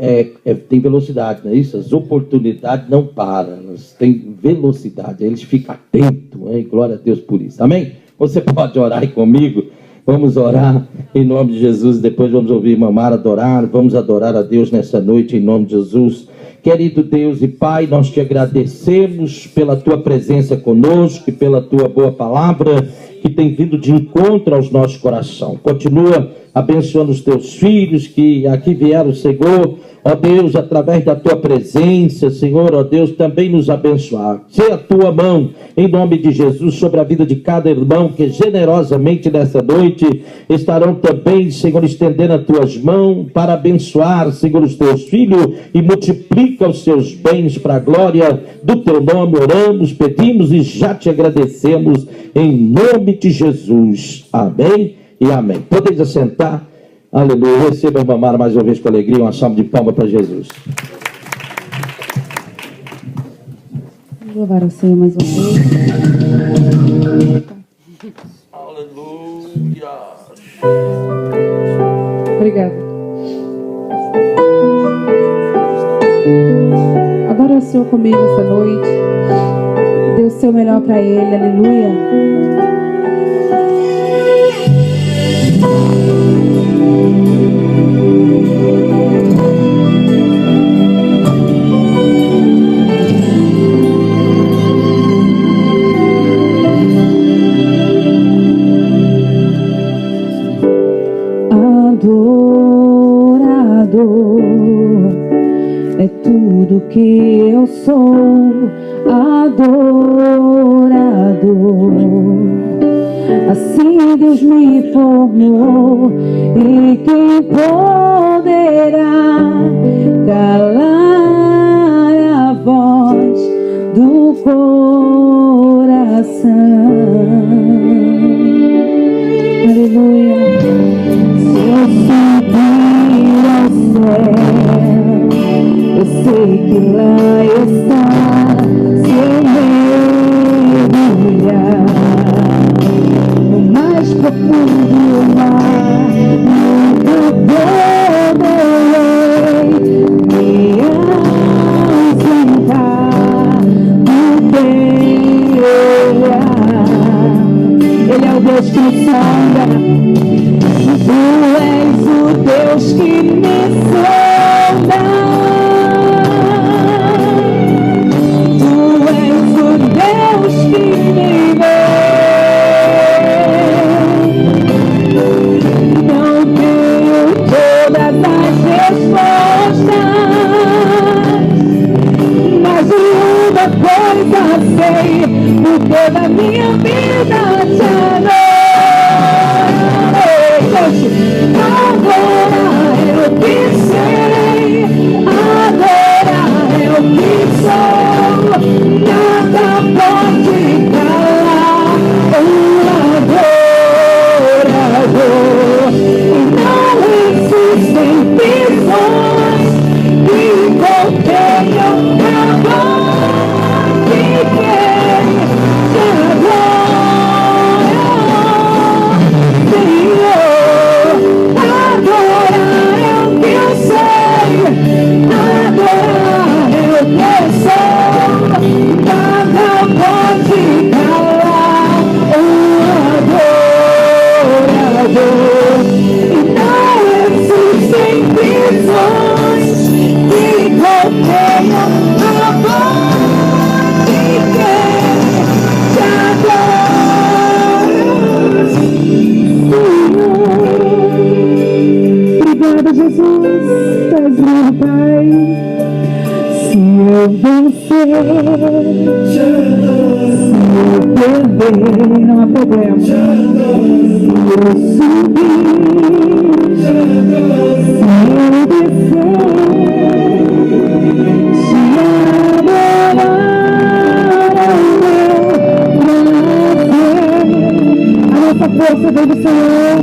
tem velocidade, não é isso? As oportunidades não param, elas têm velocidade, eles ficam atentos, hein? Glória a Deus por isso, amém? Você pode orar aí comigo? Vamos orar em nome de Jesus, depois vamos ouvir irmã Mara adorar, vamos adorar a Deus nessa noite em nome de Jesus. Querido Deus e Pai, nós te agradecemos pela tua presença conosco e pela tua boa palavra que tem vindo de encontro aos nossos corações. Continua abençoando os teus filhos que aqui vieram, Senhor, ó Deus, através da tua presença, Senhor, ó Deus, também nos abençoar. Se a tua mão, em nome de Jesus, sobre a vida de cada irmão que generosamente nessa noite estarão também, Senhor, estendendo as tuas mãos para abençoar, Senhor, os teus filhos e multiplica os seus bens para a glória do teu nome. Oramos, pedimos e já te agradecemos em nome de Jesus. Amém e amém. Podeis assentar. Aleluia. Receba a irmã Mara mais uma vez com alegria, uma salva de palmas para Jesus. Vamos louvar o Senhor mais uma vez. Aleluia. Obrigada. Adora o Senhor comigo essa noite. Dê o seu melhor para Ele. Aleluia. Adorador é tudo que eu sou, adorador. Assim Deus me formou, e quem poderá calar a voz do coração? Aleluia. Se eu subir ao céu, eu sei que lá está. Se eu mergulhar no mais profundo mar, nunca poderei me ausentar do teu olhar. Ele é o Deus que me sonda. Tu és o Deus que me sonda. Tu és o Deus que me vê. Não tenho todas as respostas, mas uma coisa sei, porque da minha vida te adoro. Adorar é o que sei, adorar é o que sou, nada pode calar o adorador. E não existem prisões que contenham a voz de quem te adora, Senhor. Obrigada, Jesus, és meu Pai. Se eu vencer, se eu perder, não há problema. Se eu subir, se eu descer, se adorar ao meu prazer, força vem do Senhor.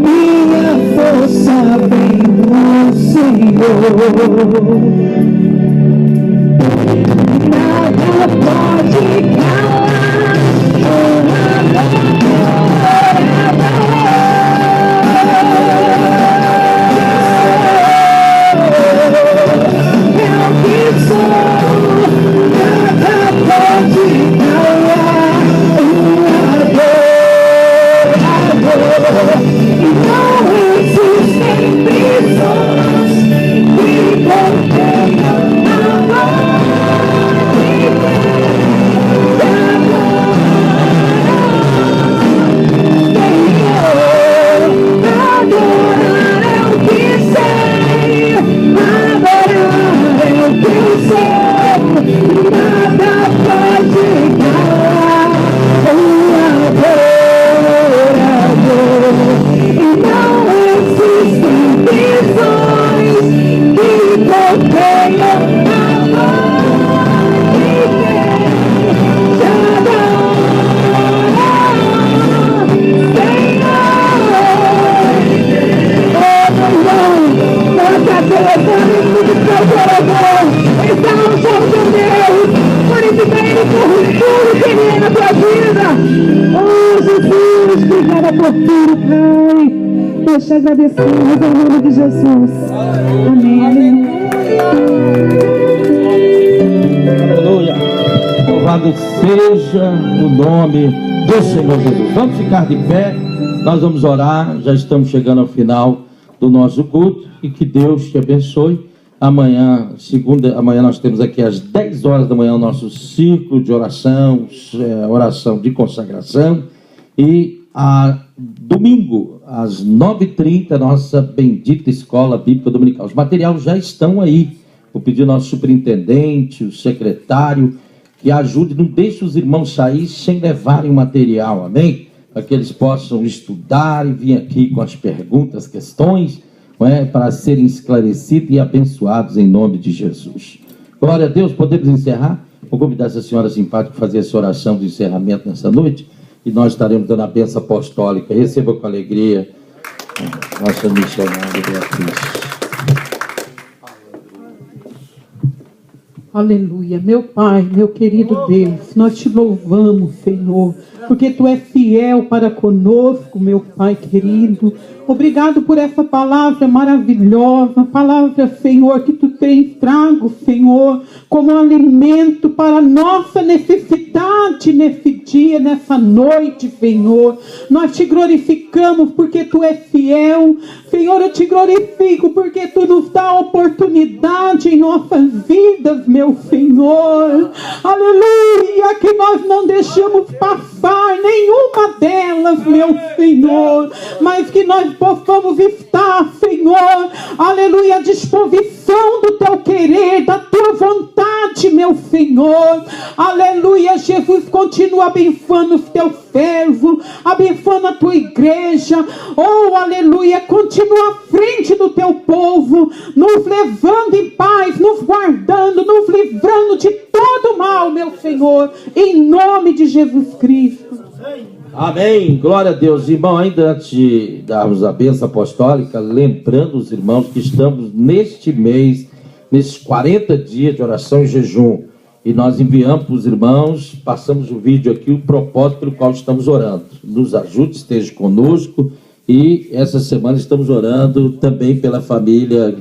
Minha força vem do Senhor. Nada pode calar o nós te agradecemos em nome de Jesus. Amém. Aleluia. Louvado seja o nome do Senhor Jesus. Vamos ficar de pé, nós vamos orar, já estamos chegando ao final do nosso culto e que Deus te abençoe. Amanhã, amanhã nós temos aqui às 10 horas da manhã o nosso círculo de oração, oração de consagração, e domingo, às 9h30, nossa bendita Escola Bíblica Dominical. Os materiais já estão aí. Vou pedir ao nosso superintendente, o secretário, que ajude, não deixe os irmãos sair sem levarem o material, amém? Para que eles possam estudar e vir aqui com as perguntas, questões, para serem esclarecidos e abençoados em nome de Jesus. Glória a Deus, podemos encerrar? Vou convidar essa senhora simpática a fazer essa oração de encerramento nessa noite. E nós estaremos dando a bênção apostólica. Receba com alegria nossa missionária Beatriz. Aleluia, meu Pai, meu querido Deus, nós te louvamos, Senhor, porque Tu és fiel para conosco, meu Pai querido. Obrigado por essa palavra maravilhosa, palavra, Senhor, que Tu tens trago, Senhor, como alimento para a nossa necessidade nesse dia, nessa noite, Senhor. Nós te glorificamos porque Tu és fiel. Senhor, eu te glorifico porque Tu nos dá oportunidade em nossas vidas, meu Senhor. Aleluia, que nós não deixamos passar nenhuma delas, meu Senhor, mas que nós possamos estar, Senhor, aleluia, à disposição do Teu querer, da Tua vontade, meu Senhor. Aleluia, Jesus, continua abençoando os Teus servos, abençoando a Tua igreja. Oh, aleluia, continua à frente do Teu povo, nos levando em paz, nos guardando, nos livrando de todo mal, meu Senhor, em nome de Jesus Cristo. Amém, glória a Deus. Irmão, ainda antes de darmos a bênção apostólica, lembrando os irmãos que estamos neste mês, nesses 40 dias de oração e jejum, e nós enviamos para os irmãos, passamos o vídeo aqui, o propósito pelo qual estamos orando. Nos ajude, esteja conosco, e essa semana estamos orando também pela família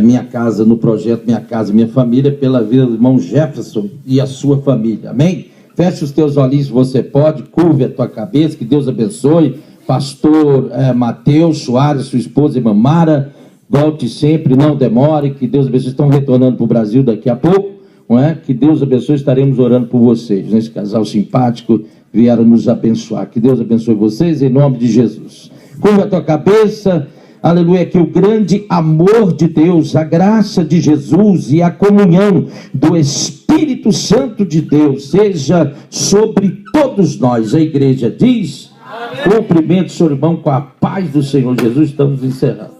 Minha Casa, no projeto Minha Casa Minha Família, pela vida do irmão Jefferson e a sua família, amém? Feche os teus olhinhos se você pode, curve a tua cabeça, que Deus abençoe. Pastor Mateus Soares, sua esposa irmã Mara, volte sempre, não demore, que Deus abençoe. Estão retornando para o Brasil daqui a pouco, não é? Que Deus abençoe, estaremos orando por vocês. Esse casal simpático vieram nos abençoar. Que Deus abençoe vocês em nome de Jesus. Curva a tua cabeça, aleluia, que o grande amor de Deus, a graça de Jesus e a comunhão do Espírito Santo de Deus seja sobre todos nós. A igreja diz: cumprimento seu irmão com a paz do Senhor Jesus. Estamos encerrando.